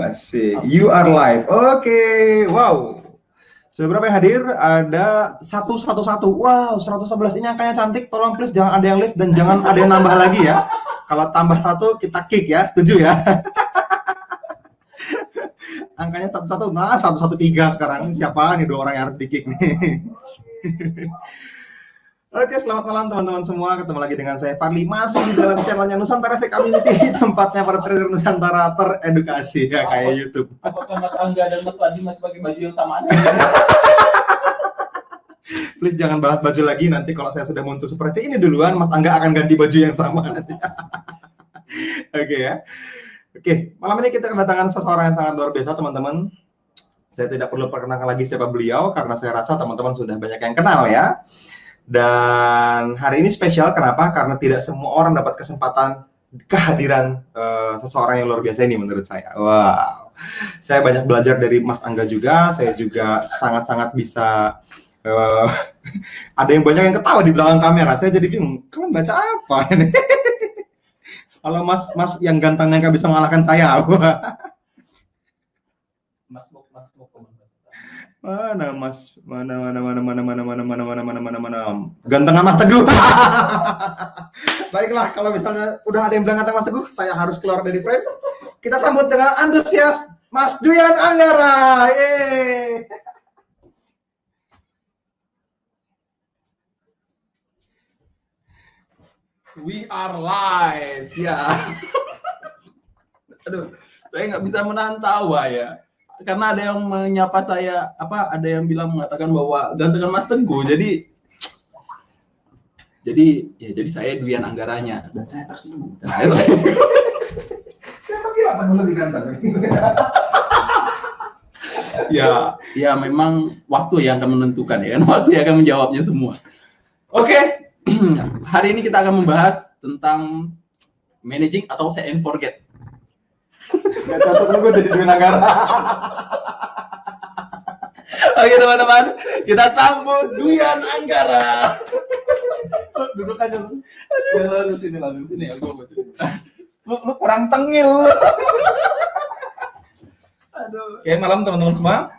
Asik. You are live. Oke. Wow. Sudah berapa yang hadir? Ada 111. Wow, 111 ini angkanya cantik. Tolong please jangan ada yang live dan jangan ada yang nambah lagi ya. Kalau tambah satu kita kick ya. Setuju ya? Angkanya 11. Nah, 113 sekarang. Siapa nih dua orang yang harus di kick nih? Oke, selamat malam teman-teman semua. Ketemu lagi dengan saya Fadli, masih di dalam channelnya Nusantara Tech Community, tempatnya para trader Nusantara teredukasi ya, kayak YouTube. Apakah Mas Angga dan Mas Fadli masih pakai baju yang samaan? Please jangan bahas baju lagi, nanti kalau saya sudah muncul seperti ini duluan, Mas Angga akan ganti baju yang sama nanti. Oke ya. Oke, malam ini kita kedatangan seseorang yang sangat luar biasa teman-teman. Saya tidak perlu perkenalkan lagi siapa beliau, karena saya rasa teman-teman sudah banyak yang kenal ya. Dan hari ini spesial, kenapa? Karena tidak semua orang dapat kesempatan kehadiran seseorang yang luar biasa ini menurut saya. Wow, saya banyak belajar dari Mas Angga juga. Saya juga sangat-sangat bisa. Ada yang banyak yang ketawa di belakang kamera. Saya jadi bingung, kalian baca apa ini? Kalau Mas yang gantengnya nggak bisa mengalahkan saya. Mana Mas, mana gantengnya Mas Teguh. Baiklah, kalau misalnya udah ada yang bilang ganteng Mas Teguh, saya harus keluar dari frame. Kita sambut dengan antusias Mas Duyan Anggara. Yeay. We are live ya. Aduh, saya nggak bisa menahan tawa ya. Karena ada yang menyapa saya, ada yang mengatakan bahwa gantengan Mas Teguh. Jadi saya Duyan Anggaranya dan saya tersenyum. Siapa kira Teguh lebih ganteng? Ya memang waktu yang akan menentukan ya kan, waktu yang akan menjawabnya semua. Oke, hari ini kita akan membahas tentang managing atau set and forget. Gak cocok gue jadi Duyan Anggara. Oke teman-teman, kita sambut Duyan Anggara. Duduk aja lu. Lalu sini ya, lu kurang tengil. Aduh. Oke, malam teman-teman semua.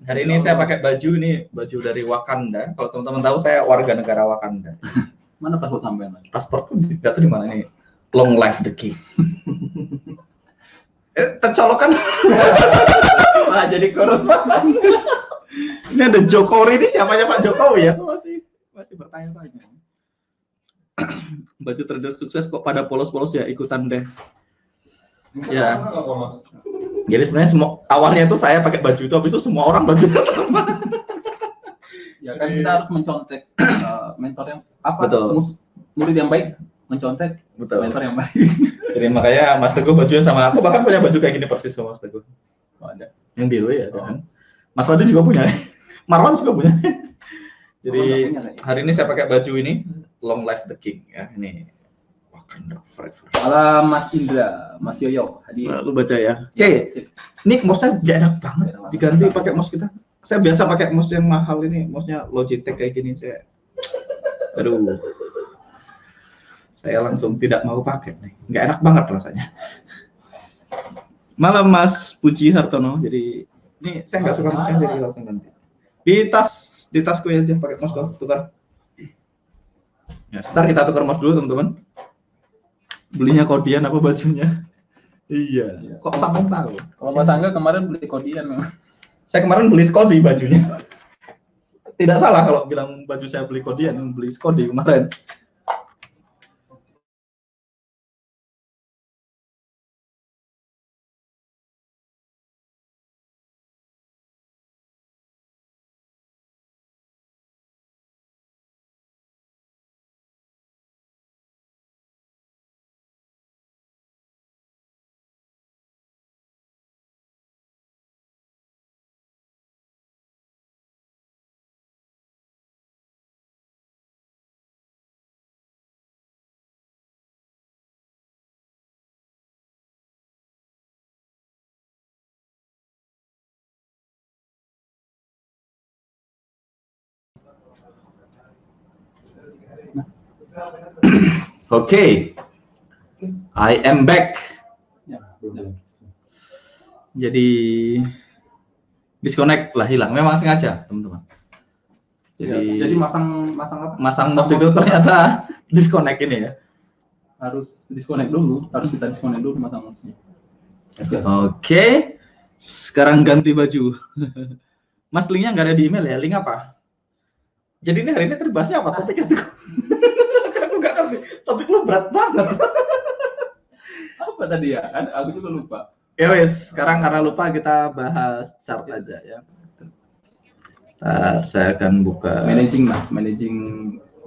Hari ini saya pakai baju dari Wakanda. Kalau teman-teman tahu, saya warga negara Wakanda. Mana paspor sampean? Pasporku nggak tahu di mana nih. Long life the king. Tercolokan. Malah jadi kurus Mas. Ini ada Jokowi, ini siapanya Pak Jokowi ya? Masih bertanya-tanya. Baju trader sukses kok pada polos-polos ya, ikutan deh. Ya. Jadi sebenarnya awalnya itu saya pakai baju itu, habis itu semua orang bajunya sama. Ya kan kita harus mencontek mentor yang Betul. Murid yang baik mencontek mentor yang baik. Jadi makanya Mas Teguh bajunya sama aku, bahkan punya baju kayak gini persis sama Mas Teguh. Ada. Yang biru ya, ada kan? Mas Wadi juga punya. Marwan juga punya. Jadi hari ini saya pakai baju ini Long Life the King ya, ini Wakanda Forever. Halo Mas Indra, Mas Yoyo hadir. Lu baca ya. Oke. Ini mouse-nya gak enak banget. Diganti pakai mouse kita. Saya biasa pakai mouse yang mahal ini, mouse-nya Logitech kayak gini saya. Aduh. Saya langsung tidak mau pakai nih. Nggak enak banget rasanya. Malam Mas Puji Hartono. Jadi ini saya nggak suka mouse-nya, jadi langsung ganti. Di tasku aja pakai mouse kok, tukar. Ya, sebentar kita tukar mouse dulu teman-teman. Belinya Kodian apa bajunya? Iya. Kok sampai tahu? Kalau Mas Angga kemarin beli Kodian memang. Saya kemarin beli Skodi bajunya. Tidak salah kalau bilang baju saya beli Kodian, beli Skodi kemarin. Okay, I am back. Jadi disconnect lah, hilang. Memang sengaja, teman-teman. Jadi masang apa? Masang mouse itu ternyata disconnect ini ya. Harus disconnect dulu, harus kita disconnect dulu masang mouse-nya. Oke. Sekarang ganti baju. Mas, linknya nggak ada di email ya? Link apa? Jadi ini hari ini terbahasnya apa topiknya tuh? Aku nggak ngerti. Topik lu berat banget. Apa tadi ya? Aku juga lupa. Ya wes, sekarang karena lupa kita bahas chart aja ya. Saya akan buka managing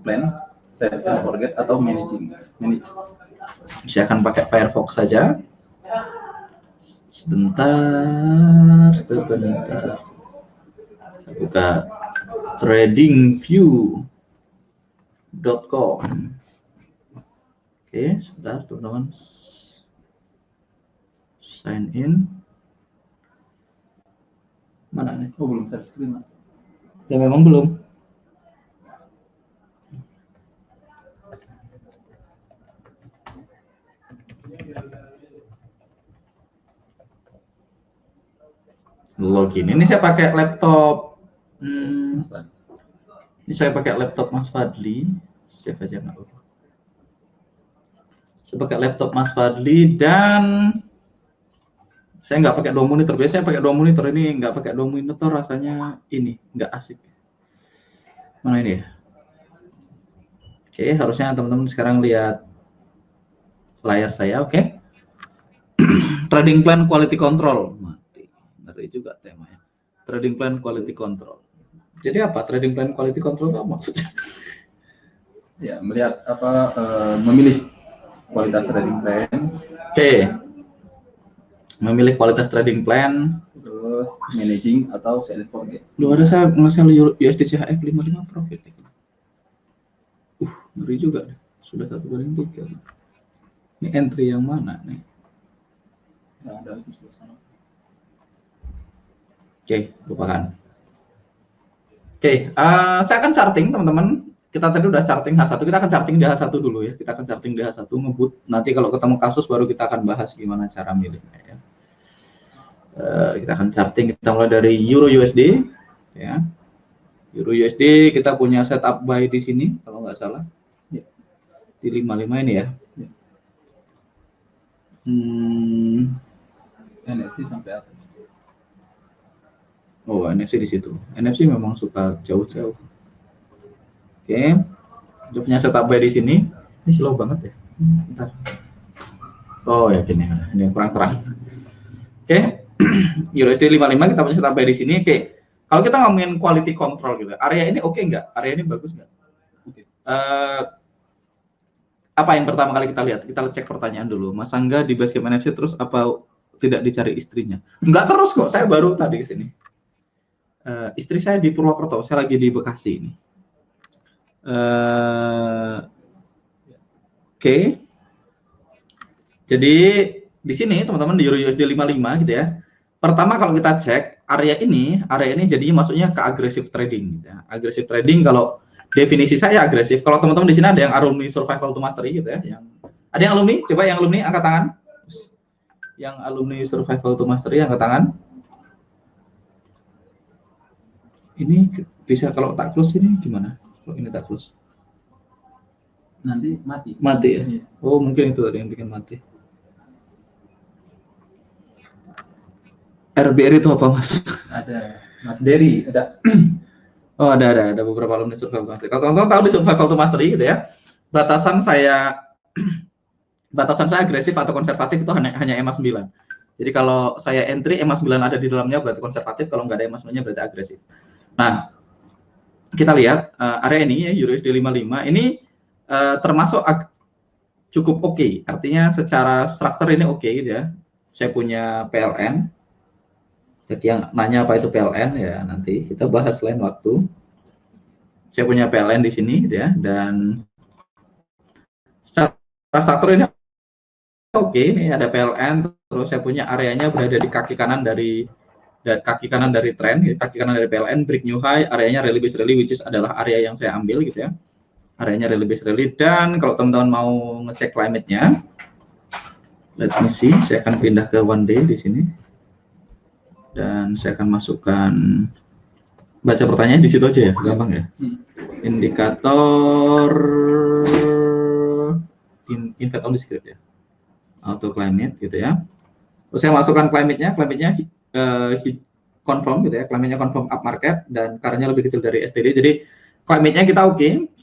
plan, set and forget atau manage. Saya akan pakai Firefox saja. Sebentar. Saya buka tradingview.com. Oke, sebentar teman-teman. Sign in. Mana nih? Oh, belum share screen, Mas. Ya memang belum. Login. Ini saya pakai laptop. Ini saya pakai laptop Mas Fadli. Save aja nggak apa-apa. Saya pakai laptop Mas Fadli dan saya nggak pakai 2 monitor. Biasanya pakai 2 monitor, ini nggak pakai 2 monitor, rasanya ini nggak asik. Mana ini ya? Oke, harusnya teman-teman sekarang lihat layar saya. Oke. Trading plan quality control. Mati. Ngeri juga temanya. Trading plan quality control. Jadi apa trading plan quality control itu maksudnya? Ya, melihat apa memilih kualitas trading plan. Oke. Memilih kualitas trading plan, terus managing atau sell and forget. Lu ada saya nge-sell USD CHF 55 profit. Ngeri juga deh. Sudah 1/3. Ini entry yang mana nih? Nggak ada di sebelah sana. Oke, lupakan. Oke, saya akan charting teman-teman. Kita tadi udah charting H1, kita akan charting di H1 dulu ya. Kita akan charting di H1 ngebut. Nanti kalau ketemu kasus baru kita akan bahas gimana cara milihnya ya. Kita akan charting, kita mulai dari Euro USD ya. Euro USD kita punya setup buy di sini kalau nggak salah ya. Di 55 ini ya. NFC sampai atas. Oh, NFC di situ. NFC memang suka jauh-jauh. Oke. Kita punya setup buy di sini. Ini slow banget ya. Bentar. Oh ya gini, ini kurang terang. Oke. USD 55 kita punya setup buy di sini. Oke. Kalau kita ngomongin quality control gitu, area ini oke nggak? Area ini bagus nggak? Oke. Apa yang pertama kali kita lihat? Kita cek pertanyaan dulu. Mas Angga di Basecamp NFC terus apa tidak dicari istrinya? Enggak terus kok. Saya baru tadi ke sini. Istri saya di Purwokerto. Saya lagi di Bekasi ini. Oke. Jadi di sini teman-teman di Euro USD 55 gitu ya. Pertama kalau kita cek area ini jadinya masuknya ke aggressive trading gitu ya. Aggressive trading kalau definisi saya agresif. Kalau teman-teman di sini ada yang alumni survival to mastery gitu ya, ada yang alumni, coba yang alumni angkat tangan. Yang alumni survival to mastery angkat tangan. Ini bisa kalau tak close ini gimana? Kalau ini tak close. Nanti mati. Mati ya. Oh, mungkin itu ada yang bikin mati. RBR itu apa, Mas? Ada Mas Dery, ada. Oh, ada beberapa alumni survival to mastery. Kalau teman-teman tahu di survival to mastery gitu ya, batasan saya agresif atau konservatif itu hanya EMA 9. Jadi kalau saya entry EMA 9 ada di dalamnya berarti konservatif, kalau nggak ada EMA 9-nya berarti agresif. Nah, kita lihat area ini ya USD 55 ini termasuk cukup oke. Artinya secara struktur ini oke gitu ya. Saya punya PLN. Jadi yang nanya apa itu PLN ya nanti kita bahas lain waktu. Saya punya PLN di sini gitu ya, dan secara struktur ini oke, ini ada PLN, terus saya punya areanya berada di kaki kanan dari tren, kaki kanan dari PLN, break new high, areanya rally base rally, which is adalah area yang saya ambil gitu ya. Areanya rally base rally, dan kalau teman-teman mau ngecek climate-nya, let me see, saya akan pindah ke one day di sini. Dan saya akan masukkan, baca pertanyaan di situ aja ya, gampang ya. Indikator invert on the script ya, auto climate gitu ya. Terus saya masukkan climate-nya confirm gitu ya, climate-nya confirm up market dan current-nya lebih kecil dari STD. Jadi climate-nya kita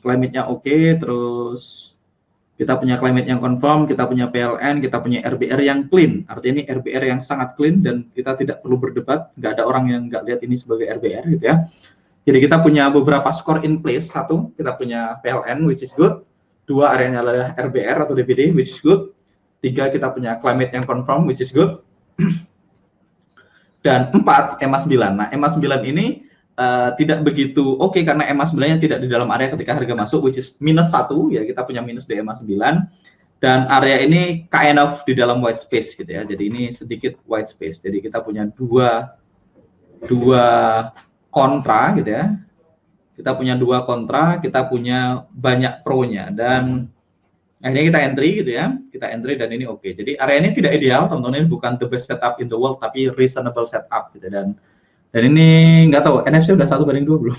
climate-nya oke, terus kita punya climate yang confirm, kita punya PLN, kita punya RBR yang clean. Artinya ini RBR yang sangat clean dan kita tidak perlu berdebat, nggak ada orang yang nggak lihat ini sebagai RBR gitu ya. Jadi kita punya beberapa score in place. Satu, kita punya PLN which is good. Dua, areanya adalah RBR atau DBD which is good. Tiga, kita punya climate yang confirm which is good. Dan empat, EMA 9. Nah, EMA 9 ini tidak begitu oke karena EMA 9-nya tidak di dalam area ketika harga masuk which is -1 ya, kita punya minus di EMA 9 dan area ini kind of di dalam white space gitu ya. Jadi ini sedikit white space. Jadi kita punya dua kontra gitu ya. Kita punya dua kontra, kita punya banyak pro-nya dan akhirnya kita entry gitu ya. Kita entry dan ini oke. Jadi area ini tidak ideal, teman-teman, ini bukan the best setup in the world tapi reasonable setup gitu dan ini nggak tahu NFC udah 1:2 belum?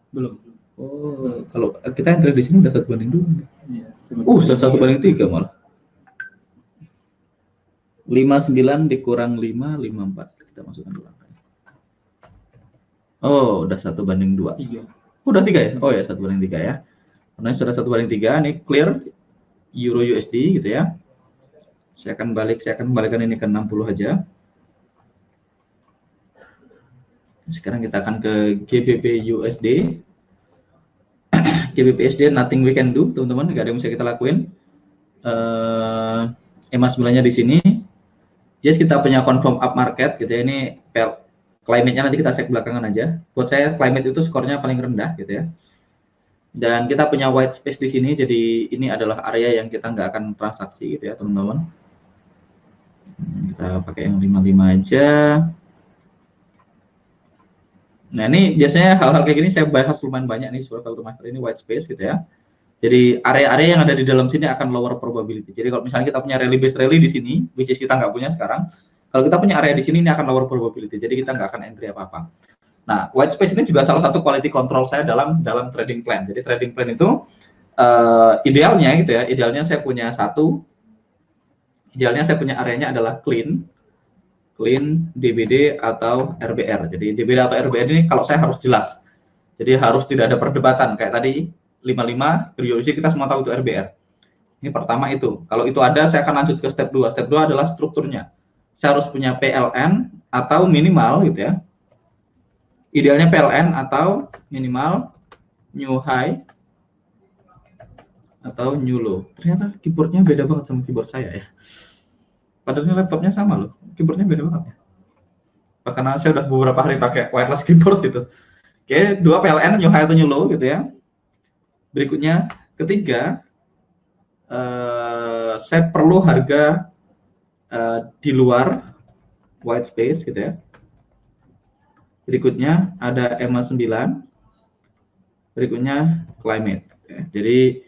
Belum. Oh, kalau kita entry di sini udah 1:2. Iya, sudah 1:3 malah. 59 dikurang 5, 54. Kita masukkan dulu. Oh, udah 1:2. 3. Udah 3 ya? Oh ya, 1:3 ya. Karena sudah 1:3, ini clear Euro USD gitu ya. Saya akan kembalikan ini ke 60 aja. Sekarang kita akan ke GBP USD. GBP USD nothing we can do, teman-teman, nggak ada yang bisa kita lakuin. EMA 9-nya di sini. Yes, kita punya confirm up market gitu ya. Ini climate-nya nanti kita cek belakangan aja. Buat saya climate itu skornya paling rendah gitu ya. Dan kita punya white space di sini, jadi ini adalah area yang kita nggak akan transaksi gitu ya, teman-teman. Kita pakai yang 55 aja. Nah, ini biasanya hal-hal kayak gini saya bahas lumayan banyak nih soal value master ini white space gitu ya. Jadi area-area yang ada di dalam sini akan lower probability. Jadi kalau misalnya kita punya rally based rally di sini, which is kita nggak punya sekarang, kalau kita punya area di sini ini akan lower probability. Jadi kita nggak akan entry apa-apa. Nah, white space ini juga salah satu quality control saya dalam trading plan. Jadi trading plan itu idealnya gitu ya. Idealnya saya punya areanya adalah clean DBD atau RBR. Jadi DBD atau RBR ini kalau saya harus jelas. Jadi harus tidak ada perdebatan kayak tadi 55 periodisi kita semua tahu itu RBR. Ini pertama itu. Kalau itu ada saya akan lanjut ke step 2. Step 2 adalah strukturnya. Saya harus punya PLN atau minimal gitu ya. Idealnya PLN atau minimal new high atau new low. Ternyata keyboardnya beda banget sama keyboard saya ya. Padahal laptopnya sama loh, keyboardnya beda banget ya. Karena saya udah beberapa hari pakai wireless keyboard gitu. Oke, 2 PLN new high atau new low gitu ya. Berikutnya, ketiga, saya perlu harga di luar white space gitu ya. Berikutnya ada EMA 9. Berikutnya climate. Ya. Jadi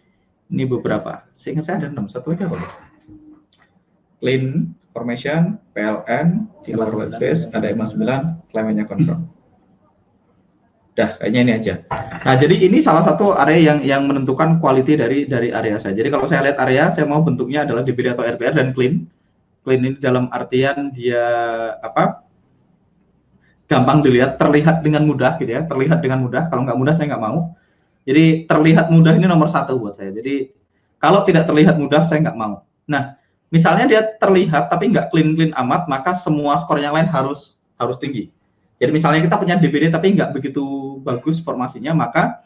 ini beberapa. Seingat saya ada 6, satu aja kok. Clean formation, PLN, di luar white space, ada EMA 9, climate-nya confirm. Dah, kayaknya ini aja. Nah, jadi ini salah satu area yang menentukan quality dari area saya. Jadi kalau saya lihat area, saya mau bentuknya adalah DBD atau RBR dan clean. Clean ini dalam artian dia gampang dilihat, terlihat dengan mudah gitu ya. Terlihat dengan mudah. Kalau nggak mudah saya nggak mau. Jadi terlihat mudah ini nomor 1 buat saya. Jadi kalau tidak terlihat mudah saya nggak mau. Nah, misalnya dia terlihat tapi nggak clean amat, maka semua skor yang lain harus tinggi. Jadi misalnya kita punya DBD tapi nggak begitu bagus formasinya, maka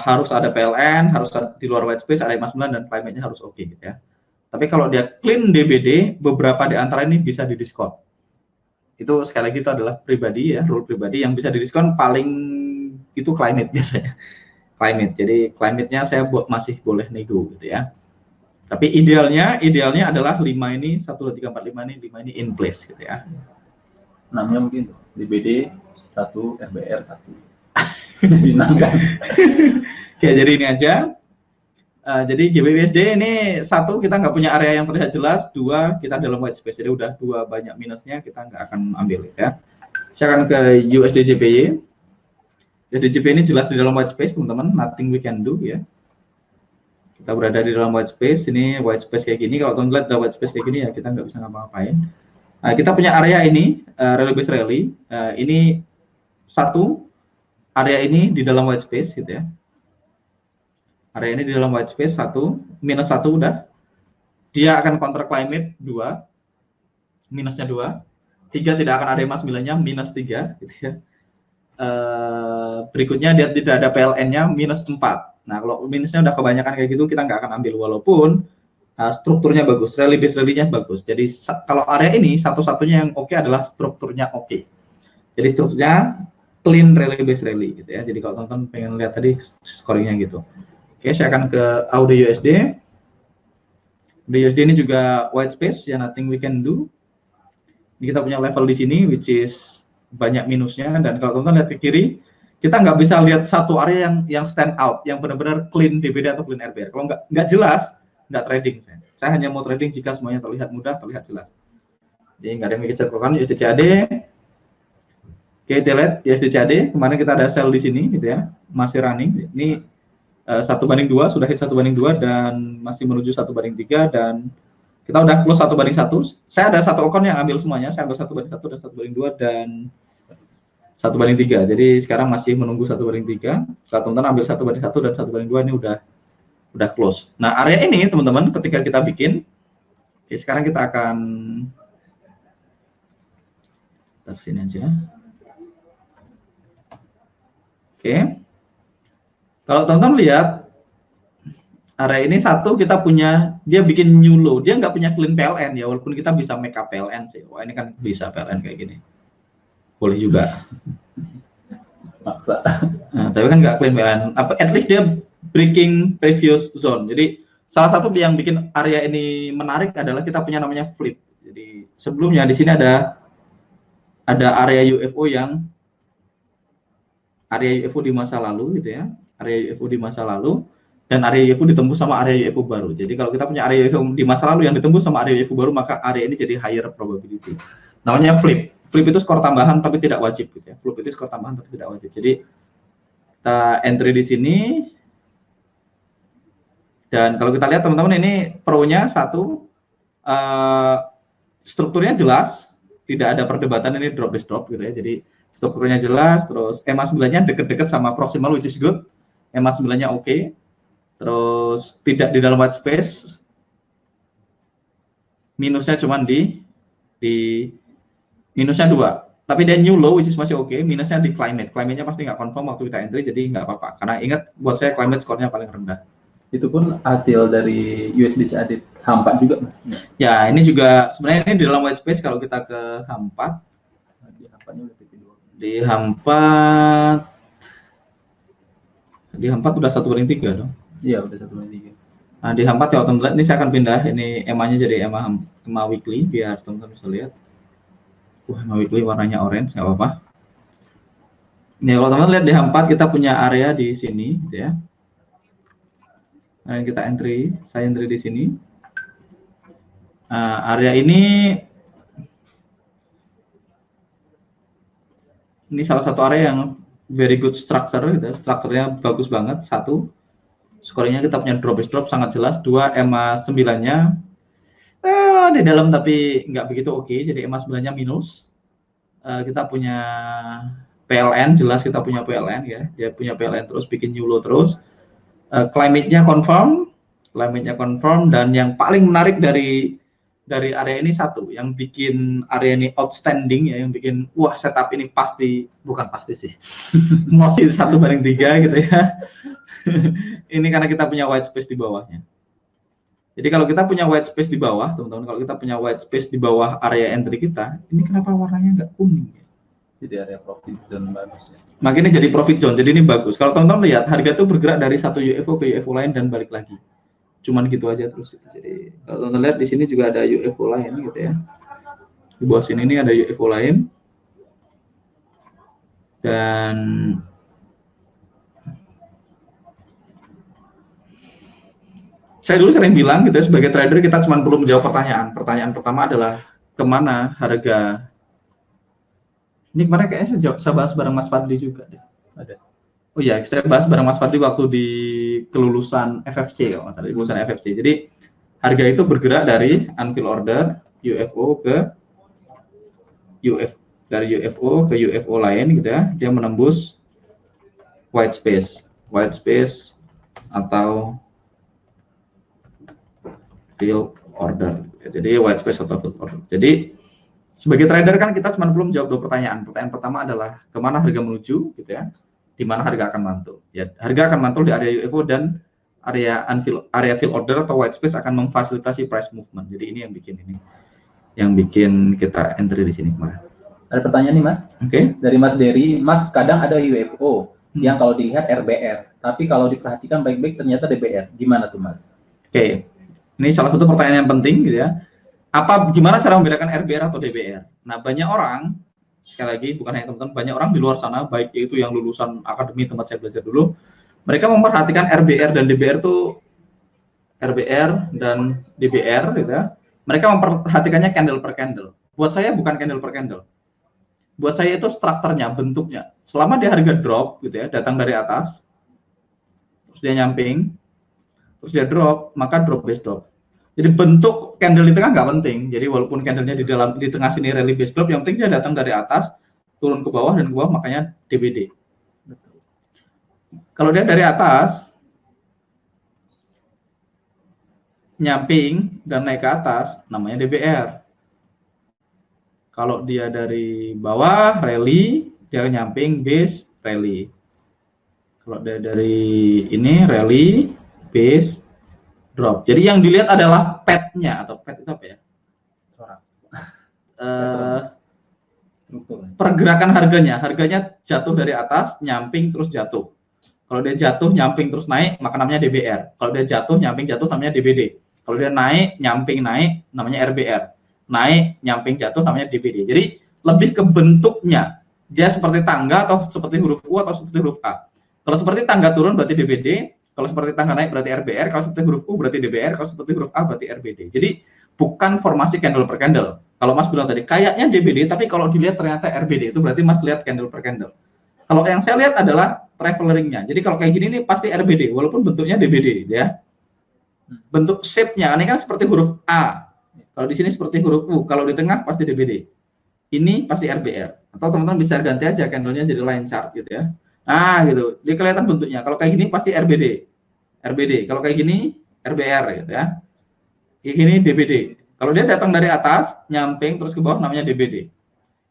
harus ada PLN, harus ada di luar white space, ada EMA 9 dan climate-nya harus oke gitu ya. Tapi kalau dia clean DBD, beberapa di antara ini bisa didiskon. Itu sekali lagi itu adalah pribadi ya, rule pribadi yang bisa didiskon paling itu climate biasanya. Climate. Jadi climate-nya saya masih boleh nego gitu ya. Tapi idealnya adalah 5 ini, 1, 2, 3, 4, 5 ini in place gitu ya. Namanya mungkin DBD 1, RBR 1. Jadi 6 kan. Ya, jadi ini aja. Jadi GBWSD ini satu, kita nggak punya area yang terlihat jelas, dua, kita dalam white space, jadi udah dua banyak minusnya, kita nggak akan ambil ya. Saya akan ke USD/JPY. USD/JPY ini jelas di dalam white space teman-teman, nothing we can do ya. Kita berada di dalam white space, ini white space kayak gini, kalau teman-teman lihat ada white space kayak gini ya kita nggak bisa ngapa-ngapain. Nah, kita punya area ini, rally base rally, ini satu, area ini di dalam white space gitu ya. Area ini di dalam white space, satu, minus satu udah. Dia akan counter climate, dua, minusnya dua. Tiga, tidak akan ada EMA 9-nya, minus tiga, gitu ya. Berikutnya dia tidak ada PLN-nya, minus 4. Nah, kalau minusnya udah kebanyakan kayak gitu, kita nggak akan ambil, walaupun strukturnya bagus, rally base rally-nya bagus. Jadi kalau area ini, satu-satunya yang oke adalah strukturnya oke. Jadi strukturnya clean rally base rally, gitu ya. Jadi kalau teman-teman pengen lihat tadi scoringnya gitu. Oke, saya akan ke AUD USD. AUD USD ini juga white space, ya nothing we can do. Ini kita punya level di sini, which is banyak minusnya. Dan kalau teman-teman lihat ke kiri, kita nggak bisa lihat satu area yang stand out, yang benar-benar clean DBD atau clean RBR. Kalau nggak jelas, nggak trading. Saya hanya mau trading jika semuanya terlihat mudah, terlihat jelas. Jadi nggak ada yang mikir cekkokan. USD CAD. Oke, kita lihat USD CAD. Kemarin kita ada sell di sini, gitu ya, masih running. Ini 1/2 sudah hit 1/2 dan masih menuju 1/3 dan kita udah close 1/1. Saya ada satu account yang ambil semuanya, saya ambil 1/1 dan 1/2 dan 1/3. Jadi sekarang masih menunggu 1/3. Kalau teman-teman ambil 1/1 dan 1/2 ini udah close. Nah, area ini teman-teman ketika kita bikin, oke, sekarang kita akan sini aja. Oke. Kalau teman-teman lihat area ini satu, kita punya, dia bikin new low, dia nggak punya clean PLN ya, walaupun kita bisa make up PLN sih. Wah, ini kan bisa PLN kayak gini, boleh juga. Maksa. Nah, tapi kan nggak clean PLN. At least dia breaking previous zone. Jadi salah satu yang bikin area ini menarik adalah kita punya namanya flip. Jadi sebelumnya di sini ada area UFO di masa lalu gitu ya. Area UFO di masa lalu dan area UFO ditembus sama area UFO baru. Jadi kalau kita punya area UFO di masa lalu yang ditembus sama area UFO baru, maka area ini jadi higher probability. Namanya flip. Flip itu skor tambahan tapi tidak wajib gitu ya. Flip itu skor tambahan tapi tidak wajib. Jadi kita entry di sini. Dan kalau kita lihat teman-teman, ini pro-nya satu, strukturnya jelas, tidak ada perdebatan, ini drop base drop gitu ya. Jadi strukturnya jelas, terus EMA 9-nya deket-deket sama proximal, which is good. EMA 9-nya oke. Terus tidak di dalam white space. Minusnya cuma di minusnya 2. Tapi dia new low, which is masih oke. Minusnya di climate. Climate-nya pasti nggak confirm waktu kita entry, jadi nggak apa-apa. Karena ingat, buat saya climate skornya paling rendah. Itu pun hasil dari USD CAD H4 juga, Mas. Ya, ini juga sebenarnya ini di dalam white space. Kalau kita ke H4, Di H4-nya udah TP2. Di H4 udah 1/3 dong. Iya, udah 1/3. Nah, di H4 kalau teman-teman lihat, ini saya akan pindah ini EMA-nya jadi EMA weekly biar teman-teman bisa lihat. EMA weekly warnanya orange, nggak apa-apa. Ini kalau teman-teman lihat di H4 kita punya area di sini gitu ya. Nah, kita entry, saya entry di sini. Area ini salah satu area yang very good structure gitu. Strukturnya bagus banget. Satu, scoringnya kita punya drop base drop sangat jelas. Dua, EMA 9-nya di dalam tapi nggak begitu oke. Jadi EMA 9-nya minus. Kita punya PLN, jelas kita punya PLN ya. Dia punya PLN terus, bikin new low terus. Climate-nya confirm, dan yang paling menarik dari area ini satu, yang bikin area ini outstanding ya, yang bikin wah setup ini bukan pasti sih, mostly 1/3 gitu ya. Ini karena kita punya white space di bawahnya. Jadi kalau kita punya white space di bawah, teman-teman, kalau kita punya white space di bawah area entry kita, ini kenapa warnanya nggak kuning? Jadi area profit zone bagus ya. Makanya jadi profit zone, jadi ini bagus. Kalau teman-teman lihat, harga itu bergerak dari satu UFO ke UFO lain dan balik lagi. Cuman gitu aja terus. Jadi kalau teman-teman lihat di sini juga ada UFO lain gitu ya. Di bawah sini ini ada UFO lain. Dan saya dulu sering bilang gitu ya, sebagai trader kita cuma perlu menjawab pertanyaan. Pertanyaan pertama adalah kemana harga. Ini kemarin kayaknya saya bahas bareng Mas Fadli juga deh. Ada. Oh iya, saya bahas bareng Mas Fadli waktu di kelulusan FFC kalau nggak salah, kelulusan FFC. Jadi harga itu bergerak dari unfill order UFO ke dari UFO ke UFO lain gitu ya. Dia menembus white space atau fill order. Jadi white space atau fill order. Jadi sebagai trader kan kita cuma belum jawab 2 pertanyaan. Pertanyaan pertama adalah kemana harga menuju gitu ya. Di mana harga akan mantul. Ya, harga akan mantul di area UFO dan area fill order atau white space akan memfasilitasi price movement. Jadi ini yang bikin kita entry di sini kemarin. Ada pertanyaan nih Mas. Oke. Dari Mas Dery, Mas kadang ada UFO yang kalau dilihat RBR, tapi kalau diperhatikan baik-baik ternyata DBR. Gimana tuh Mas? Oke. Ini salah satu pertanyaan yang penting gitu ya. Gimana cara membedakan RBR atau DBR? Nah, banyak orang, sekali lagi bukan hanya teman-teman, banyak orang di luar sana, baik itu yang lulusan akademi tempat saya belajar dulu, mereka memperhatikan RBR dan DBR itu RBR dan DBR gitu ya. Mereka memperhatikannya candle per candle. Buat saya bukan candle per candle. Buat saya itu strukturnya, bentuknya. Selama dia harga drop gitu ya, datang dari atas, terus dia nyamping, terus dia drop, maka drop base drop. Jadi bentuk candle di tengah nggak penting. Jadi walaupun candlenya di tengah sini rally base drop, yang penting dia datang dari atas, turun ke bawah dan ke bawah, makanya DBD. Kalau dia dari atas, nyamping dan naik ke atas, namanya DBR. Kalau dia dari bawah rally, dia nyamping base rally. Kalau dia dari ini rally base drop. Jadi yang dilihat adalah pad-nya atau pad itu apa ya? Struktur. Pergerakan harganya jatuh dari atas, nyamping terus jatuh. Kalau dia jatuh, nyamping terus naik, maka namanya DBR. Kalau dia jatuh, nyamping jatuh, namanya DBD. Kalau dia naik, nyamping naik, namanya RBR. Naik, nyamping jatuh, namanya DBD. Jadi lebih ke bentuknya. Dia seperti tangga atau seperti huruf U atau seperti huruf A. Kalau seperti tangga turun berarti DBD. Kalau seperti tangga naik berarti RBR, kalau seperti huruf U berarti DBR, kalau seperti huruf A berarti RBD. Jadi bukan formasi candle per candle. Kalau Mas bilang tadi kayaknya DBD, tapi kalau dilihat ternyata RBD, itu berarti Mas lihat candle per candle. Kalau yang saya lihat adalah traveling-nya. Jadi kalau kayak gini nih pasti RBD, walaupun bentuknya DBD ya. Bentuk shape-nya ini kan seperti huruf A. Kalau di sini seperti huruf U, kalau di tengah pasti DBD. Ini pasti RBR. Atau teman-teman bisa ganti aja candle-nya jadi line chart gitu ya. Nah gitu, dia kelihatan bentuknya. Kalau kayak gini pasti RBD. Kalau kayak gini RBR gitu ya. Kayak gini DBD. Kalau dia datang dari atas, nyamping terus ke bawah namanya DBD.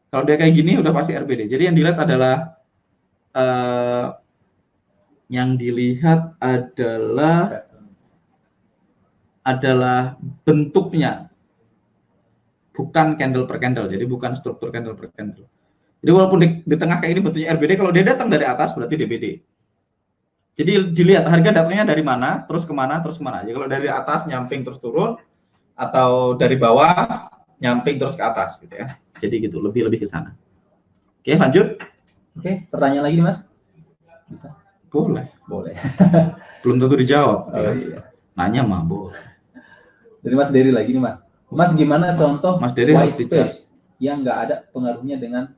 Kalau dia kayak gini udah pasti RBD. Jadi yang dilihat adalah bentuknya, bukan candle per candle. Jadi bukan struktur candle per candle. Jadi walaupun di tengah kayak ini bentuknya RBD, kalau dia datang dari atas berarti DBD. Jadi dilihat harga datangnya dari mana, terus kemana. Jadi kalau dari atas nyamping terus turun, atau dari bawah nyamping terus ke atas gitu ya. Jadi gitu, lebih ke sana. Oke, lanjut. Oke, pertanyaan lagi nih Mas? Bisa? Boleh. Belum tentu dijawab. Oh iya. Nanya mah boleh. Dari Mas Dery lagi nih Mas. Mas gimana contoh Mas Dery white harus space yang nggak ada pengaruhnya dengan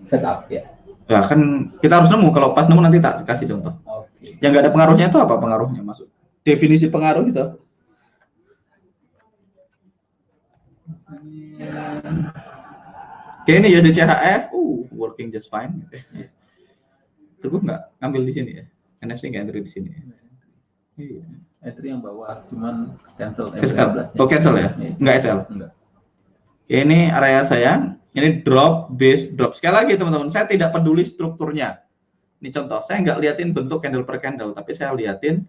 setup ya? Ya kan kita harus nemu, kalau pas nemu nanti tak kasih contoh. Oke. Yang nggak ada pengaruhnya itu apa pengaruhnya maksud? Definisi pengaruh gitu. Oke, ini ya CHF, working just fine. Teguh nggak ngambil di sini ya? NFC nggak entry di sini. Iya. Entry yang bawah cuman cancel SL. ya. Oh cancel ya? Nggak SL. Enggak. Oke, ini area saya. Ini drop, base, drop. Sekali lagi teman-teman, saya tidak peduli strukturnya. Ini contoh, saya nggak liatin bentuk candle per candle, tapi saya liatin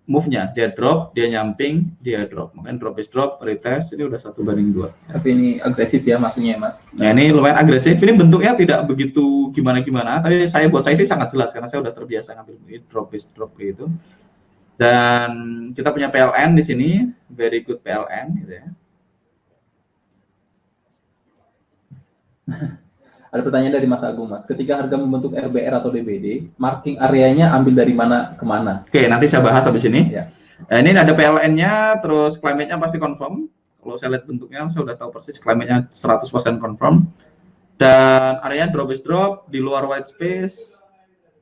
move-nya. Dia drop, dia nyamping, dia drop. Makanya drop base drop, retest, ini udah 1/2. Tapi ini agresif ya masuknya Mas. Nah ini lumayan agresif. Ini bentuknya tidak begitu gimana-gimana, tapi buat saya sih sangat jelas karena saya udah terbiasa ngambil ini drop base drop gitu. Dan kita punya PLN di sini, very good PLN gitu ya. Ada pertanyaan dari Mas Agung, Mas. Ketika harga membentuk RBR atau DBD, marking areanya ambil dari mana ke mana? Oke, nanti saya bahas habis ini. Ya. Nah, ini ada PLN-nya, terus climate-nya pasti confirm. Kalau saya lihat bentuknya, saya udah tahu persis climate-nya 100% confirm. Dan areanya drop is drop, di luar white space,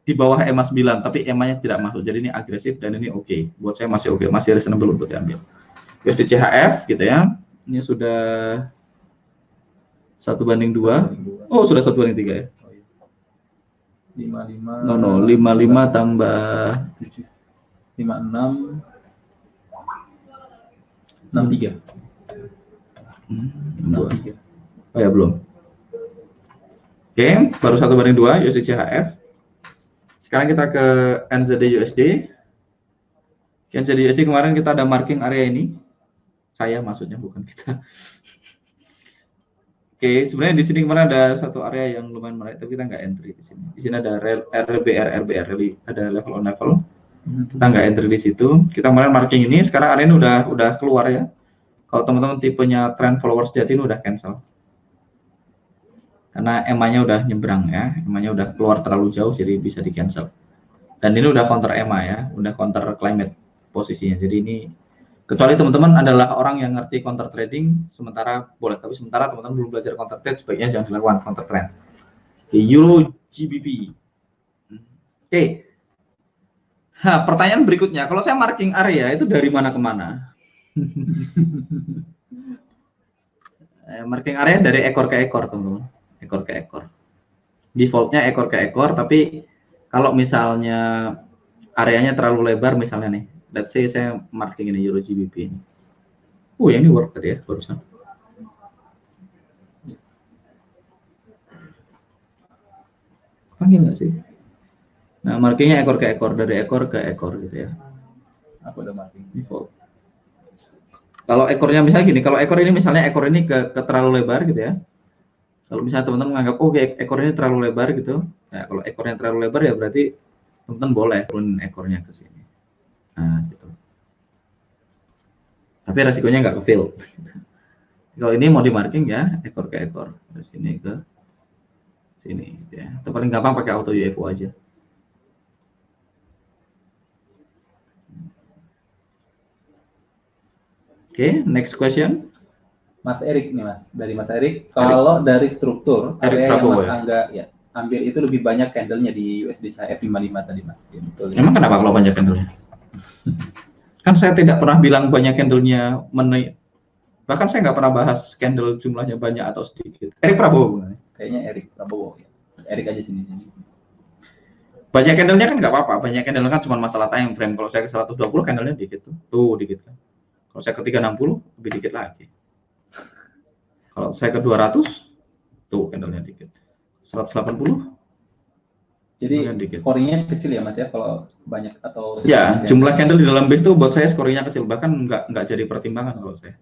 di bawah EMA 9, tapi EMA-nya tidak masuk. Jadi ini agresif dan ini oke. Buat saya masih oke, masih reasonable untuk diambil. USD CHF gitu ya. Ini sudah 1:2. Oh, sudah 1:3 ya. 55. No, 55 tambah 56 63. 63. Oh ya, belum. Oke, baru 1:2 USD CHF. Sekarang kita ke NZD USD. NZD USD kemarin kita ada marking area ini. Saya maksudnya, bukan kita. Oke, sebenarnya di sini kemarin ada satu area yang lumayan menarik, tapi kita nggak entry di sini. Di sini ada RBR, ada level on level. Kita nggak entry di situ. Kita kemarin marking ini, sekarang area ini udah keluar ya. Kalau teman-teman tipenya trend followers sejati ini udah cancel. Karena EMA-nya udah nyebrang ya, EMA-nya udah keluar terlalu jauh, jadi bisa di cancel. Dan ini udah counter EMA ya, udah counter climate posisinya. Jadi ini, kecuali teman-teman adalah orang yang ngerti counter trading, sementara boleh, tapi sementara teman-teman belum belajar counter trade, sebaiknya jangan dilakukan counter trend. Oke, Euro GBP. Oke. Pertanyaan berikutnya, kalau saya marking area itu dari mana ke mana? Marking area dari ekor ke ekor, teman-teman. Ekor ke ekor. Defaultnya ekor ke ekor, tapi kalau misalnya areanya terlalu lebar, misalnya nih, let's say saya marking ini Euro GBP ini. Ya ini work tadi ya barusan. Panggil nggak sih? Nah, markingnya ekor ke ekor, dari ekor ke ekor gitu ya. Aku udah marking. Default. Kalau ekornya misalnya gini, kalau ekor ini misalnya ekor ini ke terlalu lebar gitu ya. Kalau misalnya teman-teman menganggap ekor ini terlalu lebar gitu, ya kalau ekornya terlalu lebar ya berarti teman-teman boleh turunin ekornya ke sini. Nah, gitu. Tapi resikonya nggak ke fill. Kalau ini mau di marking ya ekor ke ekor, dari sini ke sini gitu ya. Atau paling gampang pakai auto UFO aja. Oke, next question. Mas Erik nih Mas, dari Mas Erik. Kalau dari struktur area yang Mas Angga ya ambil itu lebih banyak candlenya di USD CHF 55 tadi Mas. Ya, betul. Emang kenapa kalau banyak candlenya? Kan saya tidak pernah bilang banyak candlenya bahkan saya nggak pernah bahas candle jumlahnya banyak atau sedikit. Erik Prabowo. Kayaknya Erik Prabowo ya. Erik aja sini. Banyak candlenya kan nggak apa-apa. Banyak candle kan cuma masalah time frame. Kalau saya ke 120 candlenya dikit tuh dikit kan. Kalau saya ke 360 lebih dikit lagi. Kalau saya ke 200, tuh candlenya dikit. 180. Jadi scoringnya kecil ya Mas ya kalau banyak atau sedikit. Ya, jumlah candle di dalam base itu buat saya scoringnya kecil, bahkan nggak jadi pertimbangan kalau saya.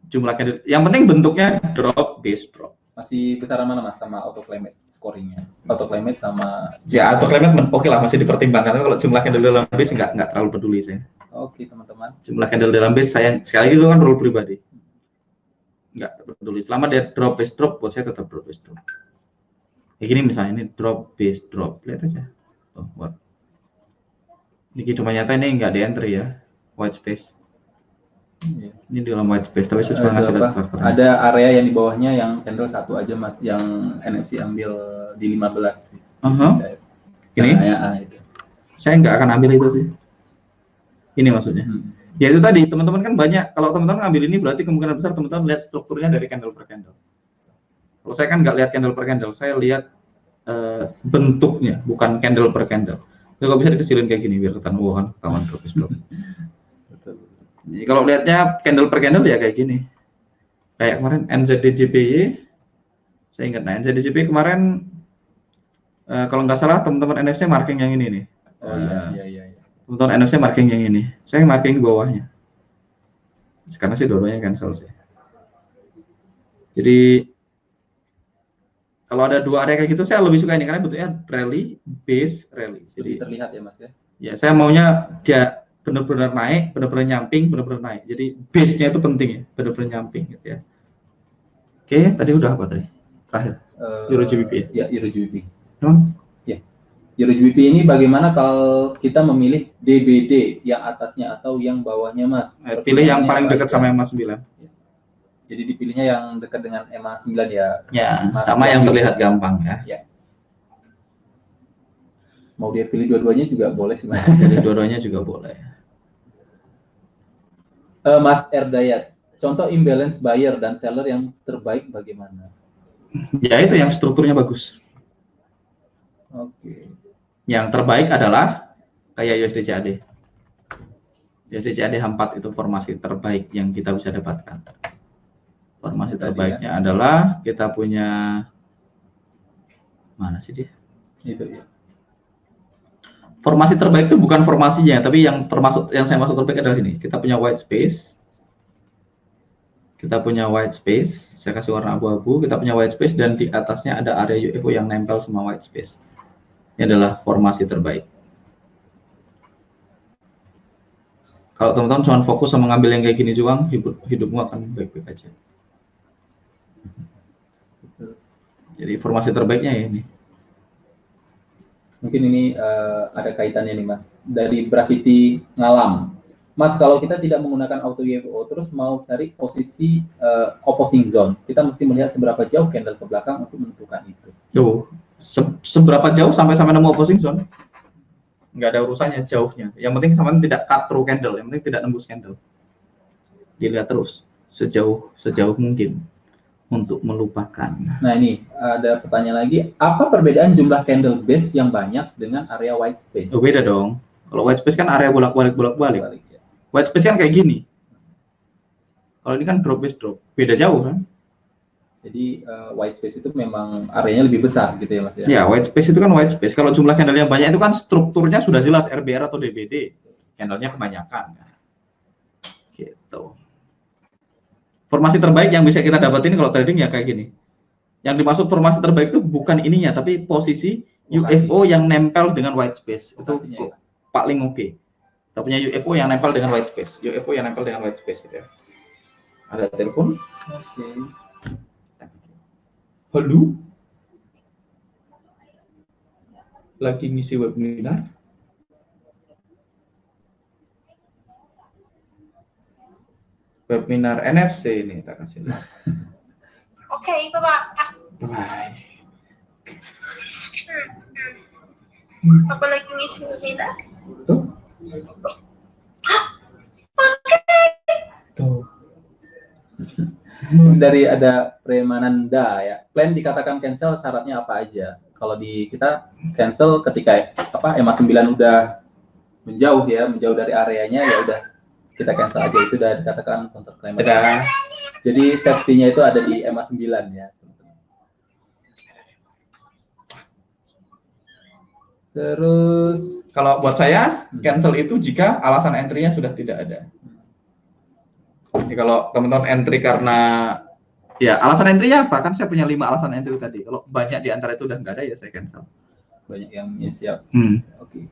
Jumlah candle, yang penting bentuknya drop, base drop. Masih besaran mana Mas sama auto climate scoringnya? Auto climate sama ya auto climate oke lah masih dipertimbangkan, tapi kalau jumlah candle dalam base nggak terlalu peduli saya. Oke teman-teman. Jumlah candle dalam base saya sekali lagi itu kan rule pribadi. Nggak peduli, selama dia drop base drop, buat saya tetap drop base drop. Kayak gini misalnya ini drop base drop, lihat aja. Tuh, buat. Ini cuma nyata ini nggak di entry ya, white space. Iya. Ini di dalam white space, tapi saya cuma ngasih struktur. Ada area yang di bawahnya yang candle satu aja Mas, yang NFC ambil di 15. Ini? Itu. Saya nggak akan ambil itu sih. Ini maksudnya. Ya itu tadi, teman-teman kan banyak, kalau teman-teman ngambil ini berarti kemungkinan besar teman-teman lihat strukturnya dari candle per candle. Kalau saya kan nggak lihat candle per candle, saya lihat bentuknya, bukan candle per candle. Jadi kalau bisa dikecilin kayak gini biar ketahuan drop. Jadi kalau lihatnya candle per candle ya kayak gini. Kayak kemarin NZDJPY, saya ingat, nah NZDJPY kemarin kalau nggak salah teman-teman NFC marking yang ini nih. Iya. Teman-teman NFC marking yang ini, saya marking di bawahnya. Sekarang sih dua-duanya cancel sih. Jadi kalau ada dua area kayak gitu saya lebih suka ini karena bentuknya rally, base, rally. Jadi terlihat ya Mas ya. Ya, saya maunya dia benar-benar naik, benar-benar nyamping, benar-benar naik. Jadi base-nya itu penting ya, benar-benar nyamping gitu ya. Oke, tadi udah apa tadi? Terakhir. Euro GBP ya? Ya, Euro GBP. Emang? Ya. GP ini bagaimana kalau kita memilih DBD yang atasnya atau yang bawahnya, Mas? Pilih yang paling dekat sama EMA 9. Jadi dipilihnya yang dekat dengan EMA 9 ya. Ya, Mas sama yang Wahyu. terlihat gampang ya. Ya. Mau dia pilih dua-duanya juga boleh sih, Mas. Jadi dua-duanya juga boleh. Mas Erdayat, contoh imbalance buyer dan seller yang terbaik bagaimana? Ya itu yang strukturnya bagus. Oke. Yang terbaik adalah kayak USD CAD. USD CAD H4 itu formasi terbaik yang kita bisa dapatkan. Formasi terbaiknya adalah kita punya mana sih dia? Itu ya. Formasi terbaik itu bukan formasinya, tapi yang termasuk yang saya maksud terbaik adalah ini. Kita punya white space. Kita punya white space, saya kasih warna abu-abu. Kita punya white space dan di atasnya ada area UFO yang nempel sama white space. Ini adalah formasi terbaik. Kalau teman-teman cuma fokus sama ngambil yang kayak gini doang, hidupmu akan baik-baik aja. Jadi formasi terbaiknya ya ini. Mungkin ini ada kaitannya nih, Mas. Dari Brakiti Ngalam. Mas, kalau kita tidak menggunakan auto UFO terus mau cari posisi opposing zone, kita mesti melihat seberapa jauh candle ke belakang untuk menentukan itu. Tuh, seberapa jauh sampai nemu opposing zone? Nggak ada urusannya jauhnya. Yang penting sama tidak cut through candle, yang penting tidak nembus candle. Dilihat terus sejauh mungkin untuk melupakan. Nah, ini ada pertanyaan lagi, apa perbedaan jumlah candle base yang banyak dengan area white space? Oh, beda dong. Kalau white space kan area bolak-balik. Ya. White space kan kayak gini. Kalau ini kan drop base drop, beda jauh kan? Jadi white space itu memang areanya lebih besar gitu ya, Mas ya? Ya, white space itu kan white space. Kalau jumlah candle yang banyak itu kan strukturnya sudah jelas RBR atau DBD. Candlenya kebanyakan. Gitu. Formasi terbaik yang bisa kita dapatin kalau trading ya kayak gini. Yang dimaksud formasi terbaik itu bukan ininya, tapi posisi UFO yang nempel dengan white space. Itu Ya, paling oke. Kita punya UFO yang nempel dengan white space. UFO yang nempel dengan white space gitu ya. Ada telepon. Oke. Halo? Lagi ngisi webinar? Webinar NFC ini tak kasih. Oke, Bapak. Bye. Apa lagi ngisi webinar? Tuh. Tuh. Dari ada Premananda ya. Plan dikatakan cancel syaratnya apa aja? Kalau di kita cancel ketika EMA 9 udah menjauh dari areanya ya udah kita cancel aja, itu udah dikatakan counterclaim. Jadi safety-nya itu ada di EMA 9 ya. Terus kalau buat saya cancel itu jika alasan entry-nya sudah tidak ada. Jadi kalau teman-teman entry karena ya alasan entry-nya apa? Kan saya punya 5 alasan entry tadi. Kalau banyak di antara itu udah nggak ada ya saya cancel. Banyak yang miss ya. Oke.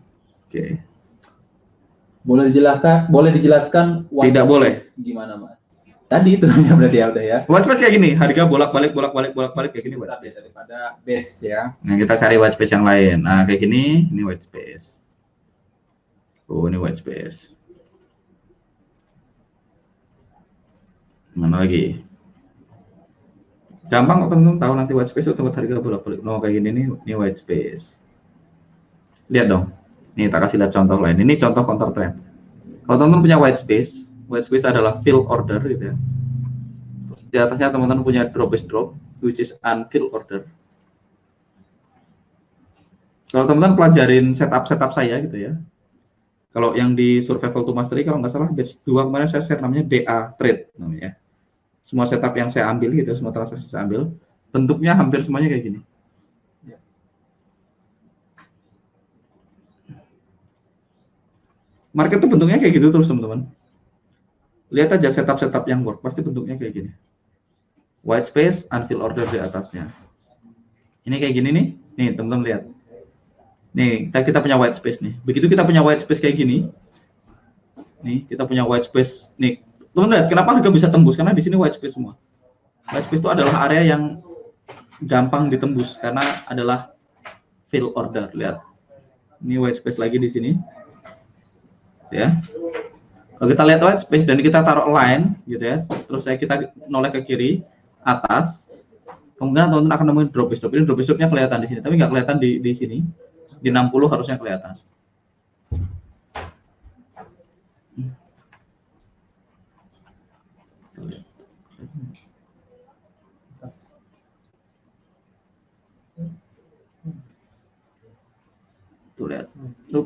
Boleh dijelaskan Tidak boleh. Gimana, Mas? Tadi itu ya berarti ya udah ya. White space kayak gini, harga bolak-balik kayak gini white space. Daripada base ya. Nah, kita cari white space yang lain. Nah, kayak gini, ini white space. Oh, ini white space. Mana lagi? Gampang kok teman-teman tahu nanti white space itu tempat harga bolak-balik. No, kayak gini nih, ini white space. Lihat dong. Nih, tak kasih lihat contoh lain. Ini contoh counter trend. Kalau teman-teman punya white space adalah fill order gitu ya. Terus di atasnya teman-teman punya drop base drop, which is unfill order. Kalau teman-teman pelajarin setup saya gitu ya. Kalau yang di Survival to Mastery kalau nggak salah batch 2 kemarin saya share namanya DA trade namanya. Semua setup yang saya ambil gitu, semua transaksi saya ambil, bentuknya hampir semuanya kayak gini. Market itu bentuknya kayak gitu terus teman-teman. Lihat aja setup yang work, pasti bentuknya kayak gini. White space, unfill order di atasnya. Ini kayak gini nih, nih teman-teman lihat. Nih kita punya white space nih. Begitu kita punya white space kayak gini, nih kita punya white space nih. Teman-teman lihat kenapa harga bisa tembus? Karena di sini white space semua. White space itu adalah area yang gampang ditembus karena adalah fill order. Lihat Ini white space lagi di sini. Ya. Kalau kita lihat white space dan kita taruh line gitu ya. Terus kita noleh ke kiri atas. Kemungkinan teman-teman akan nemuin drop stop. Ini drop stopnya kelihatan di sini, tapi nggak kelihatan di sini. Di 60 harusnya kelihatan. Tuh lihat. Tuh.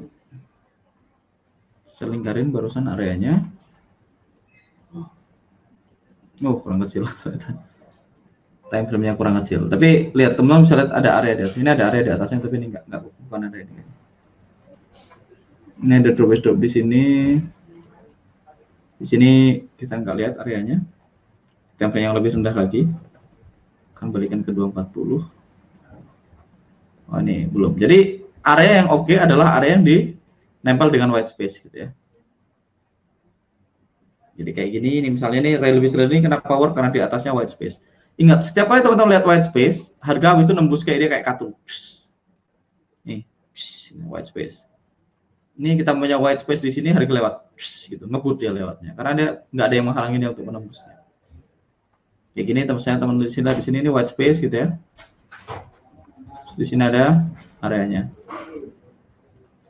Saya lingkarin barusan areanya. Oh, kurang kecil. Time frame-nya kurang kecil. Tapi lihat teman-teman bisa lihat ada area di atas. Ini ada area di atasnya, tapi ini enggak bukan ada ini. Ini ada drop di sini. Di sini kita nggak lihat areanya. Time frame yang lebih rendah lagi. Akan balikan ke 240. Oh, ini belum. Jadi area yang oke adalah area yang nempel dengan white space gitu ya. Jadi kayak gini, ini misalnya ini rally base rally ini kena power karena di atasnya white space. Ingat, setiap kali teman-teman lihat white space, harga habis itu nembus kayak dia kayak kartu. Nih, white space. Ini kita punya white space di sini, harga lewat, gitu, ngebut dia lewatnya. Karena dia nggak ada yang menghalangi dia untuk menembusnya. Kayak gini, teman-teman di sini ini white space gitu ya. Terus di sini ada areanya.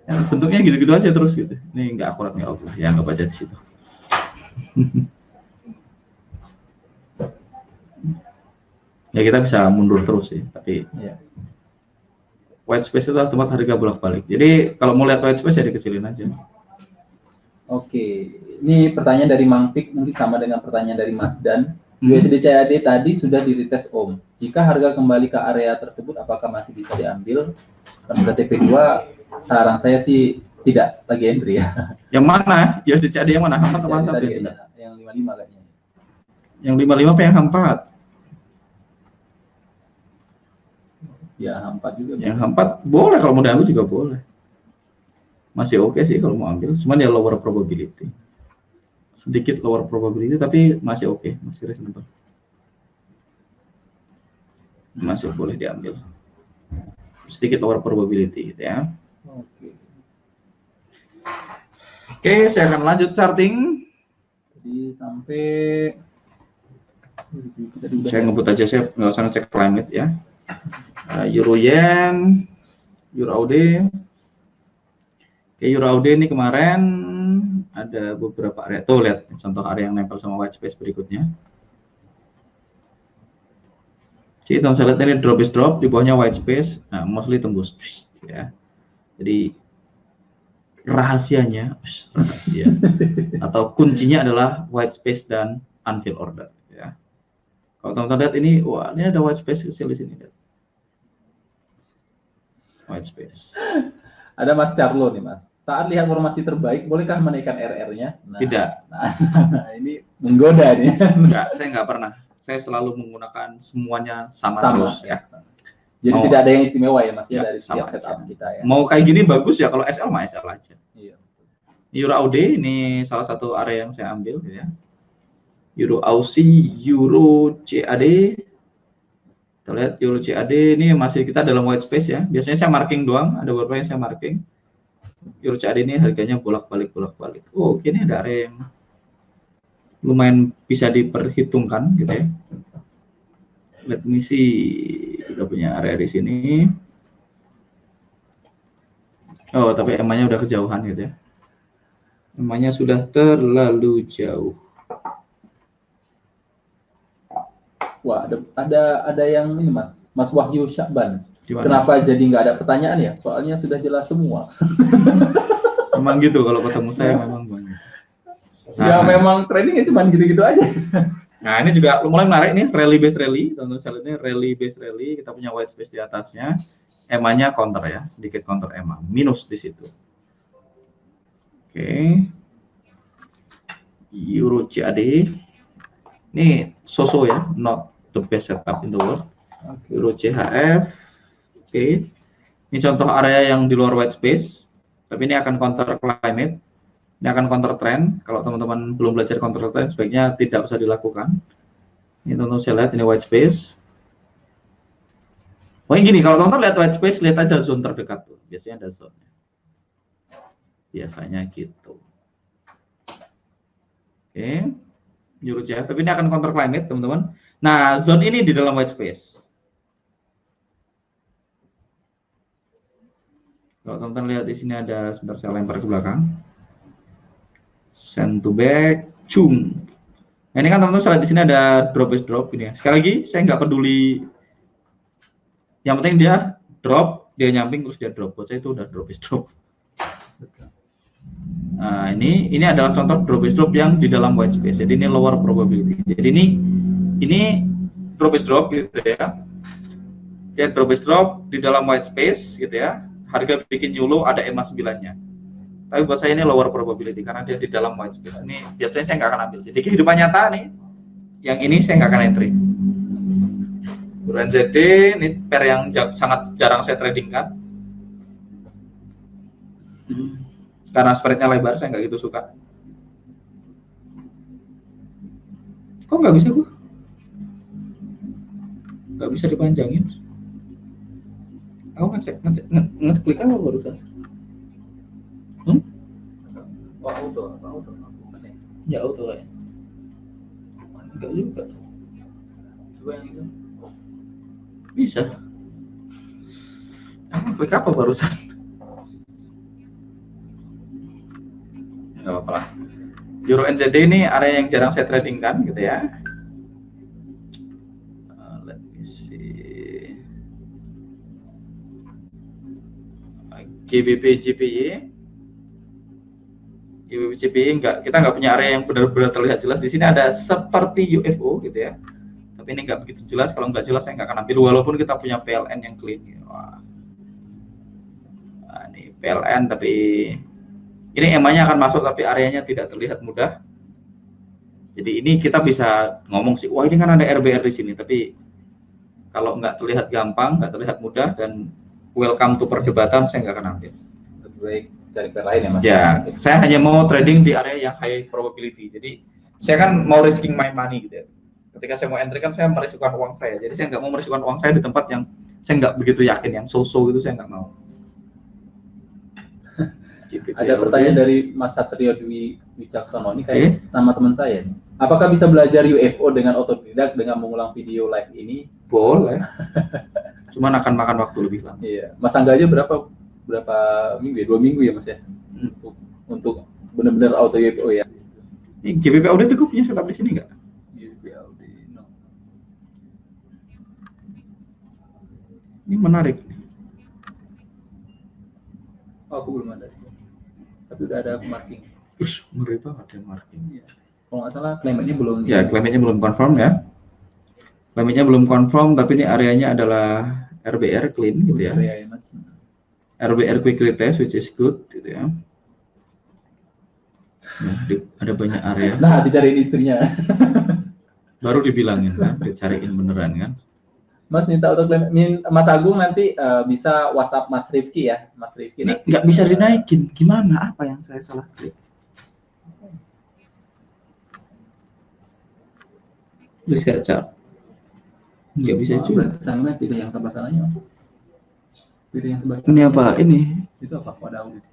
Ya, bentuknya gitu-gitu aja terus gitu. Ini nggak akurat nggak oke, ya nggak baca di situ. Ya kita bisa mundur terus sih, tapi ya. White space itu tempat harga bolak-balik. Jadi kalau mau lihat white space ya dikecilin aja. Oke, ini pertanyaan dari Mang Pik mungkin sama dengan pertanyaan dari Mas Dan. USD CAD tadi sudah di retest Om. Jika harga kembali ke area tersebut, apakah masih bisa diambil? Pada TP2 saran saya sih tidak lagi entry ya. Yang mana? USD CAD yang mana? Hampat atau mana satu? Yang 55 kayaknya. Yang 55 apa yang hampat? Ya hampat juga. Yang hampat boleh, kalau mau diambil juga boleh. Masih oke sih kalau mau ambil, cuman ya lower probability. Sedikit lower probability tapi masih oke, masih reasonable. Masih boleh diambil. Sedikit lower probability gitu ya. Oke, saya akan lanjut charting. Jadi sampai saya ngebut aja, saya nggak usah ngecek climate ya. Euro yen, Euro AUD. Oke, Euro AUD ini kemarin ada beberapa area. Tuh lihat contoh area yang nempel sama white space berikutnya. Jadi teman saya lihat ini drop is drop, di bawahnya white space, nah mostly tembus ya. Jadi rahasianya rahasia atau kuncinya adalah white space dan unfilled order ya. Kalau teman-teman lihat ini, wah ini ada white space kecil di sini. Lihat. White space. Ada Mas Carlo nih Mas. Saat lihat formasi terbaik, bolehkah menaikkan RR-nya? Nah, tidak. Nah, ini menggoda nih. Enggak, saya nggak pernah. Saya selalu menggunakan semuanya sama terus ya. Jadi tidak ada yang istimewa ya Mas ya dari setiap aja. setup kita ya. Mau kayak gini bagus ya, kalau SL mah SL aja. Iya. Euro AUD ini salah satu area yang saya ambil ya. Euro Aussie, Euro CAD. Kita lihat Euro CAD ini masih kita dalam white space ya. Biasanya saya marking doang, ada beberapa yang saya marking. Euro CAD ini harganya bolak-balik. Oh, ini ada area yang lumayan bisa diperhitungkan gitu ya. Let me see, kita punya area di sini. Oh, tapi EMA-nya udah kejauhan gitu ya. EMA-nya sudah terlalu jauh. Wah, ada yang ini Mas Wahyu Syakban. Gimana? Kenapa jadi nggak ada pertanyaan ya? Soalnya sudah jelas semua. Memang gitu kalau ketemu saya memang banget. Ya memang tradingnya cuma gitu-gitu aja. Nah ini juga mulai menarik nih, rally base rally. Tonton saya ini rally base rally. Kita punya white space di atasnya. EMA-nya counter ya, sedikit counter EMA, minus di situ. Oke. Euro CAD. Ini so-so ya, not the best setup in the world. Euro CHF. Oke. Ini contoh area yang di luar white space. Tapi ini akan counter climate. Ini akan counter trend. Kalau teman-teman belum belajar counter trend, sebaiknya tidak usah dilakukan. Ini teman-teman saya lihat ini white space. Oh gini, kalau teman-teman lihat white space, lihat aja zone terdekat tuh. Biasanya ada zone. Biasanya gitu. Oke, Euro.js, tapi ini akan counter climate teman-teman. Nah, zone ini di dalam white space. Kalau teman-teman lihat di sini ada, sebentar saya lempar ke belakang. Send to back, cung. Nah, ini kan teman-teman saya lihat di sini ada drop is drop ini ya. Sekali lagi, saya nggak peduli. Yang penting dia drop, dia nyamping terus dia drop. Buat saya itu udah drop is drop. Nah, ini adalah contoh drop is drop yang di dalam white space. Jadi ini lower probability. Jadi ini drop is drop gitu ya. Dia drop is drop di dalam white space gitu ya. Harga bikin YOLO ada EMA 9-nya. Tapi buat saya ini lower probability karena dia di dalam white space. Ini biasanya saya nggak akan ambil. Jadi kehidupan nyata nih, yang ini saya nggak akan entry. NZD ini pair yang sangat jarang saya trading kan. Karena spreadnya lebar, saya nggak gitu suka. Kok nggak bisa gua? Nggak bisa dipanjangin. Aku ngeklik apa barusan? Auto. Ya auto ya. Enggak juga. Coba yang itu. Bisa. Aku klik apa barusan? Nggak apa-apa lah. Euro NZD ini area yang jarang saya trading kan gitu ya. Let me see. GBP GPY. GBP GPY kita nggak punya area yang benar-benar terlihat jelas. Di sini ada seperti UFO gitu ya. Tapi ini nggak begitu jelas. Kalau nggak jelas saya nggak akan ambil walaupun kita punya PLN yang clean. Wah. Nah, ini PLN tapi ini EMA-nya akan masuk tapi areanya tidak terlihat mudah. Jadi ini kita bisa ngomong sih, wah ini kan ada RBR di sini. Tapi kalau nggak terlihat gampang, nggak terlihat mudah dan welcome to perdebatan, saya nggak akan ambil. Lebih baik cari pair lain ya Mas. Ya, saya hanya mau trading di area yang high probability. Jadi saya kan mau risking my money gitu ya. Ketika saya mau entry kan saya merisikokan uang saya. Jadi saya nggak mau merisikokan uang saya di tempat yang saya nggak begitu yakin, yang so-so gitu saya nggak mau. Ada pertanyaan dari Mas Satrio Dwi Wicaksono, ini kayak nama teman saya nih. Apakah bisa belajar UFO dengan otodidak dengan mengulang video live ini? Boleh. Cuman akan makan waktu lebih lama. Iya, Mas Angga aja berapa minggu ya? 2 minggu ya Mas ya? Untuk benar-benar auto UFO ya. Ini GBP Audit itu punya setup di sini nggak? GBP Audit, no. Ini menarik. Oh, aku belum ada. Tapi udah ada marking. Ngeri banget ya marking. Iya. Kalau nggak salah claimantnya belum. Ya, claimantnya belum confirm ya. Claimantnya belum confirm, tapi ini areanya adalah RBR clean gitu ya. Area, Mas. RBR quick retest which is good gitu ya. Nah, ada banyak area. Nah, dicariin istrinya. Baru dibilangin kan, dicariin beneran kan. Mas minta auto claim. Mas Agung nanti bisa WhatsApp Mas Rifki ya, Mas Rifki. Ini nggak bisa dinaikin, gimana? Apa yang saya salah klik? Bisa chart. Nggak bisa juga. Sana pilih yang sebelah sananya. Pilih yang sebelah. Ini apa? Ini? Itu apa? Pada audit.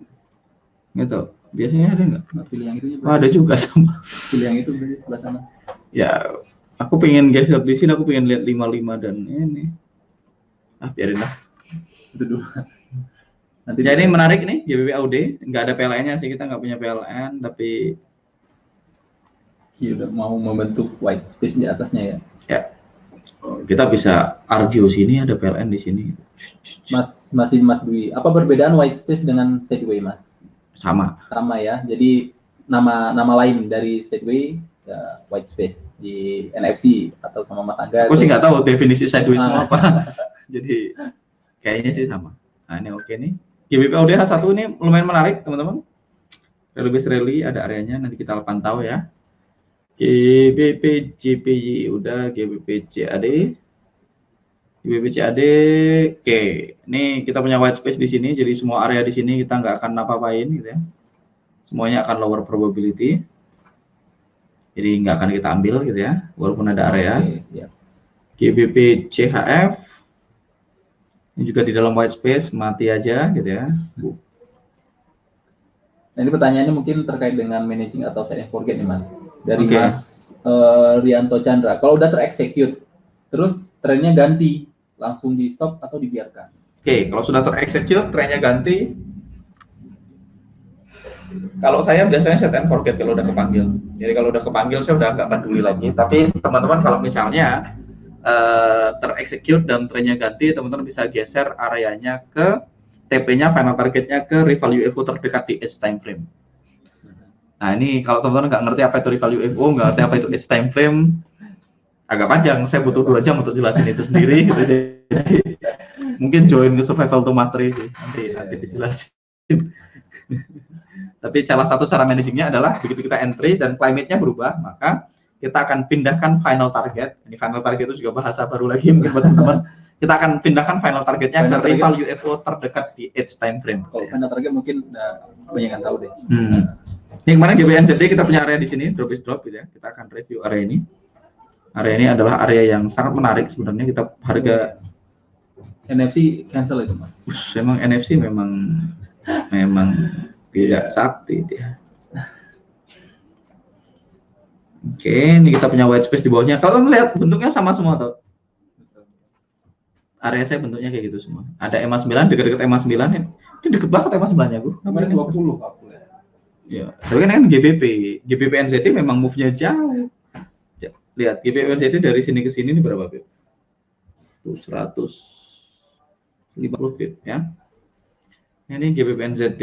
Nggak tahu. Biasanya ada nggak? Pilih yang itu. Oh, ada juga sama. Pilih yang itu sebelah sana. Ya, aku pengen geser di sini. Aku pengen lihat 55 dan ini. Biarin lah. Itu dulu. Nanti jadi ini menarik nih GBP AUD. Nggak ada PLN-nya sih, kita nggak punya PLN, tapi ya udah mau membentuk white space di atasnya ya. Ya. Kita bisa argue sini ada PLN di sini. Mas Dwi, apa perbedaan white space dengan sideway, Mas? Sama ya. Jadi nama lain dari sideway ya, white space di NFC atau sama Mas Angga. Aku sih nggak tahu definisi sideways semua apa. Jadi kayaknya sih sama. Nah, ini oke nih. GBP AUD H1 ini lumayan menarik, teman-teman. Rally-based rally ada areanya, nanti kita pantau ya. GBP JPY udah, GBP CAD. GBP CAD, oke. Ini kita punya white space di sini, jadi semua area di sini kita nggak akan apa-apain gitu ya. Semuanya akan lower probability. Jadi nggak akan kita ambil gitu ya, walaupun ada area. Ya. GBP CHF ini juga di dalam white space, mati aja gitu ya. Nah, ini pertanyaannya mungkin terkait dengan managing atau set and forget nih Mas. Dari Oke. Mas Rianto Chandra. Kalau udah terexecute, terus trennya ganti, langsung di stop atau dibiarkan? Oke, kalau sudah terexecute, trennya ganti. Kalau saya biasanya set and forget kalau udah kepanggil. Jadi kalau udah kepanggil saya udah nggak peduli lagi. Tapi teman-teman kalau misalnya terexecute dan trennya ganti, teman-teman bisa geser areanya ke TP-nya, final targetnya ke rival UFO terdekat di edge time frame. Nah ini kalau teman-teman nggak ngerti apa itu rival UFO, nggak ngerti apa itu edge time frame, agak panjang. Saya butuh 2 jam untuk jelasin itu sendiri. Gitu. Jadi mungkin join ke Survival to Mastery sih, nanti dijelasin. Tapi salah satu cara managingnya adalah begitu kita entry dan climate-nya berubah, maka kita akan pindahkan final target. Ini final target itu juga bahasa baru lagi mungkin buat teman-teman. Kita akan pindahkan final targetnya ke rival UFO terdekat di edge time frame. Kalau final target mungkin banyak yang tahu deh. Ini kemarin GBNZD kita punya area di sini, drop is drop gitu ya. Kita akan review area ini. Area ini adalah area yang sangat menarik sebenarnya. Kita harga NFC cancel itu Mas. Emang NFC memang tidak sakti dia. Oke, ini kita punya white space di bawahnya. Kalau melihat bentuknya sama semua tuh. Area saya bentuknya kayak gitu semua. Ada EMA 9 dekat-dekat EMA 9 ya. Ini deket banget EMA 9-nya, Bu. Kemarin 20 aku lihat. Ya, tapi kan GBP NZD memang move-nya jauh. Ya, lihat GBP NZD dari sini ke sini ini berapa pip? Tuh 150 pip ya. Ini GBP NZD.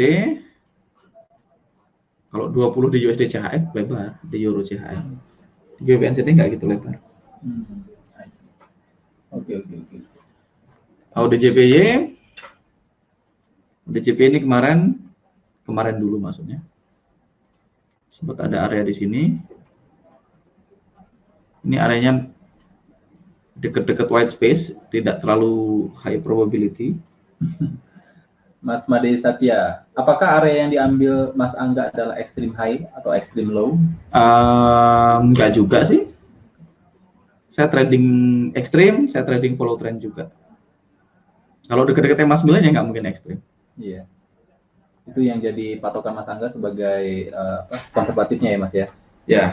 Kalau 20 di USD CHF lebar, di Euro CHF. Di GBP NZD nggak gitu lebar. Oke. DJPY ini kemarin dulu maksudnya. Sempat ada area di sini. Ini areanya dekat-dekat white space, tidak terlalu high probability. Mas Made Satya, apakah area yang diambil Mas Angga adalah extreme high atau extreme low? Enggak juga sih. Saya trading ekstrim, saya trading follow trend juga. Kalau dekat-dekat EMA 9 ya nggak mungkin ekstrim. Iya. Itu yang jadi patokan Mas Angga sebagai konservatifnya ya Mas ya? Ya.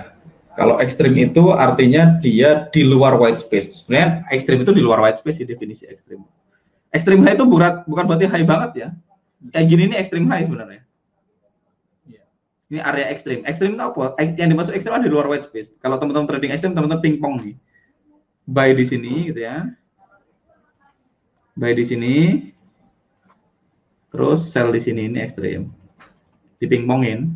Kalau ekstrim itu artinya dia di luar white space. Sebenarnya ekstrim itu di luar white space sih definisi ekstrim. Ekstrim high itu bukan berarti high banget ya. Kayak gini ini ekstrim high sebenarnya. Iya. Ini area ekstrim. Ekstrim itu apa? Yang dimaksud ekstrim ada di luar white space. Kalau teman-teman trading ekstrim, teman-teman pingpong nih. Buy di sini gitu ya. Buy di sini. Terus sell di sini, ini ekstrim. Dipingpongin.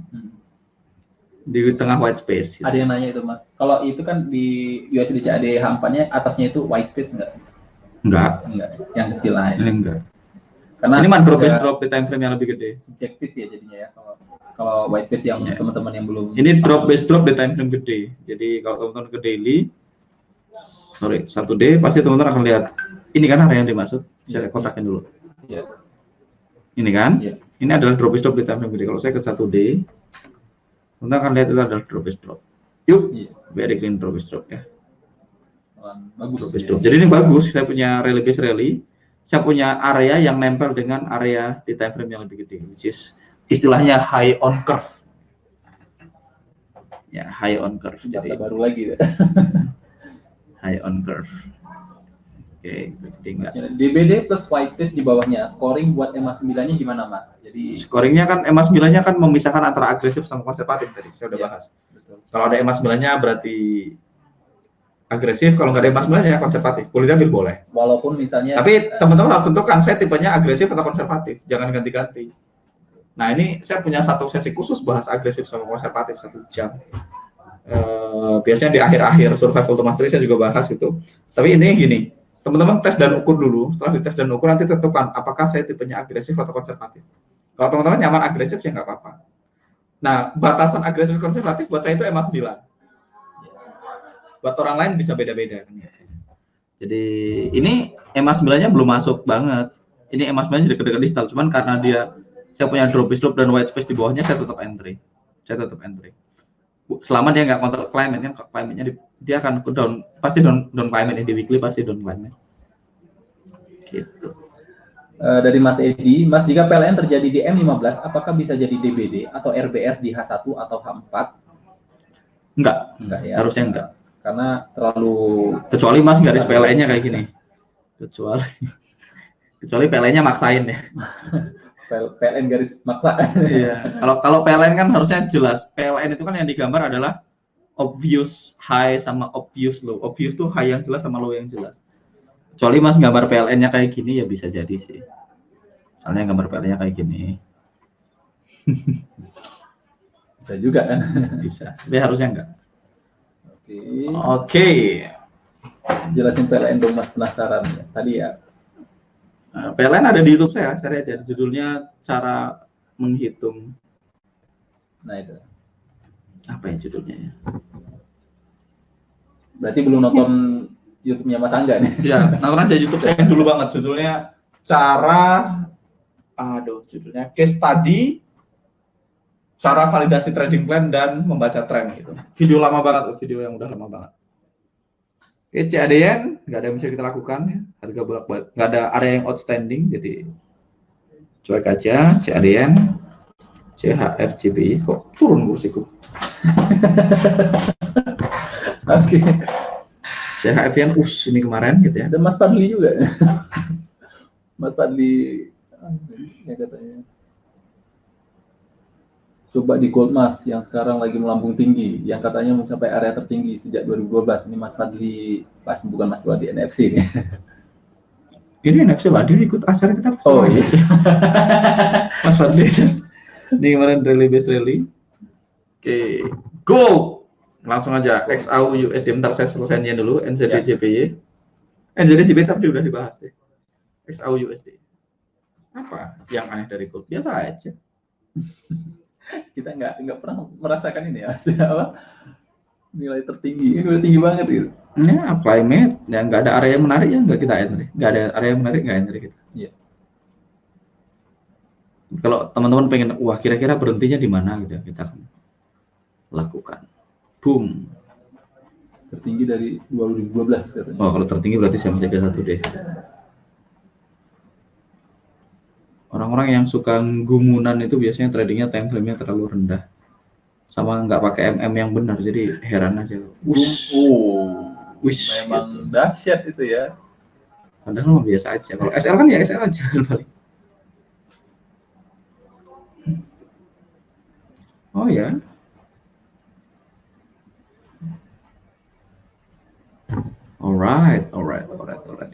Di tengah white space. Gitu. Ada yang nanya itu Mas. Kalau itu kan di USD CAD hampannya atasnya itu white space enggak? Enggak. Yang kecil aja. Ini enggak. Karena ini mah drop di time frame yang lebih gede. Subjektif ya jadinya ya kalau white space yang teman-teman yang belum. Ini drop di time frame gede. Jadi kalau teman-teman ke daily, satu day pasti teman-teman akan lihat. Ini kan area yang dimaksud. Saya kotakin dulu. Ya. Ini kan? Ya. Ini adalah drop di time frame gede. Kalau saya ke satu day, teman-teman akan lihat itu adalah drop. Yuk, very clean drop ya. Bagus. Ya. Jadi ini bagus. Saya punya rally base rally. Saya punya area yang nempel dengan area di time frame yang lebih gede, which is istilahnya high on curve. Ya, high on curve. Jadi baru lagi. High on curve. Oke, jadi enggak. DBD plus white space di bawahnya. Scoring buat EMA 9-nya gimana, Mas? Jadi scoringnya kan EMA 9-nya kan memisahkan antara agresif sama konservatif tadi. Saya udah bahas. Betul. Kalau ada EMA 9-nya berarti agresif, kalau nggak ada EMA 9-nya konservatif. Boleh diambil boleh. Walaupun misalnya tapi teman-teman harus tentukan saya tipenya agresif atau konservatif. Jangan ganti-ganti. Nah, ini saya punya satu sesi khusus bahas agresif sama konservatif 1 jam. Biasanya di akhir-akhir Survival to Mastery saya juga bahas itu. Tapi ini gini, teman-teman tes dan ukur dulu. Setelah dites dan ukur nanti tentukan apakah saya tipenya agresif atau konservatif. Kalau teman-teman nyaman agresif ya nggak apa-apa. Nah, batasan agresif konservatif buat saya itu EMA 9. Buat orang lain bisa beda-beda. Jadi ini EMA 9-nya belum masuk banget. Ini EMA 9-nya dekat-dekat distal. Cuman karena saya punya drop dan white space di bawahnya, saya tetap entry. Selama dia nggak counter climate kan, climate-nya dia akan down, pasti down climate di weekly pasti down climate. Gitu. Dari Mas Edi, Mas, jika PLN terjadi di M15, apakah bisa jadi DBD atau RBR di H1 atau H4? Enggak, Enggak ya. harusnya enggak. Karena terlalu Kecuali Mas garis PLN-nya kayak gini. Kecuali PLN-nya maksain ya. PLN garis maksa. Iya. Kalau PLN kan harusnya jelas. PLN itu kan yang digambar adalah obvious high sama obvious low. Obvious tuh high yang jelas sama low yang jelas. Kecuali Mas gambar PLN-nya kayak gini ya bisa jadi sih. Soalnya gambar PLN-nya kayak gini. Bisa juga kan? Bisa. Tapi harusnya enggak. Oke. Oke. Jelasin PLN dong Mas, penasaran ya. Tadi ya. PLN ada di YouTube saya cari aja. Judulnya cara menghitung. Nah itu. Apa ya judulnya ya? Berarti belum nonton YouTube-nya Mas Angga nih. Ya, nonton aja YouTube saya yang dulu banget. Judulnya judulnya case study cara validasi trading plan dan membaca tren gitu. Video lama banget, video yang udah lama banget. Oke, CADN nggak ada yang bisa kita lakukan ya. Harga bolak-balik, nggak ada area yang outstanding, jadi cuek aja. CADN, CHF, CBI kok turun kursiku. Oke. CHF yang ini kemarin gitu ya. Dan Mas Fadli juga. Mas Fadli ya katanya. Coba di Gold Mas yang sekarang lagi melambung tinggi, yang katanya mencapai area tertinggi sejak 2012. Ini Mas Fadli, pasti bukan Mas Fadli NFC ini. Ini NFC lah, dia ikut acara kita. Oh iya. Mas Fadli. Ini kemarin rally base rally. Oke, go. Langsung aja XAU USD. Bentar saya selesainya dulu. NZD JPY. NZD JPY tapi udah dibahas deh. XAU USD. Apa yang aneh dari gold? Biasa aja. Kita nggak pernah merasakan ini ya, apa nilai tertinggi ini udah tinggi banget gitu. Ya, climate yang nggak ada area yang menarik ya nggak kita entry, nggak ada area yang menarik nggak entry kita. Iya. Kalau teman-teman pengen, wah kira-kira berhentinya di mana gitu ya, kita lakukan. Boom. Tertinggi dari 2012 katanya. Oh kalau tertinggi berarti saya menjaga satu deh. Orang-orang yang suka gumunan itu biasanya tradingnya time frame-nya terlalu rendah, sama nggak pakai MM yang benar, jadi heran aja. Wish, Memang gitu. Dahsyat itu ya. Padahal mah biasa aja. Kalau SL kan ya SL aja paling. Oh ya. Alright.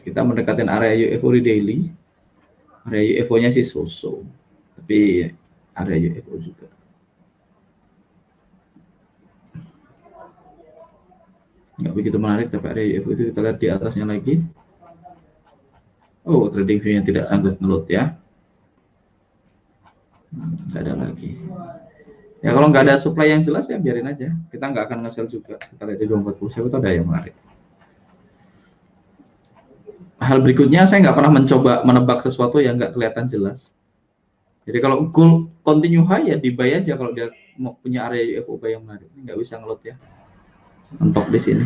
Kita mendekatin area UFO di daily. Area UFO-nya sih so-so, tapi area UFO juga. Nggak begitu menarik, tapi area UFO itu kita lihat di atasnya lagi. Oh, trading view-nya tidak sanggup ngeload ya. Nggak ada lagi. Ya kalau nggak ada supply yang jelas ya biarin aja. Kita nggak akan nge-sell juga. Kita lihat di 240, siapa tahu ada yang menarik. Hal berikutnya, saya nggak pernah mencoba menebak sesuatu yang nggak kelihatan jelas. Jadi kalau gold continue high ya di buy aja kalau dia mau punya area UFO buy yang menarik. Nggak bisa ngelot ya. Mentok di sini.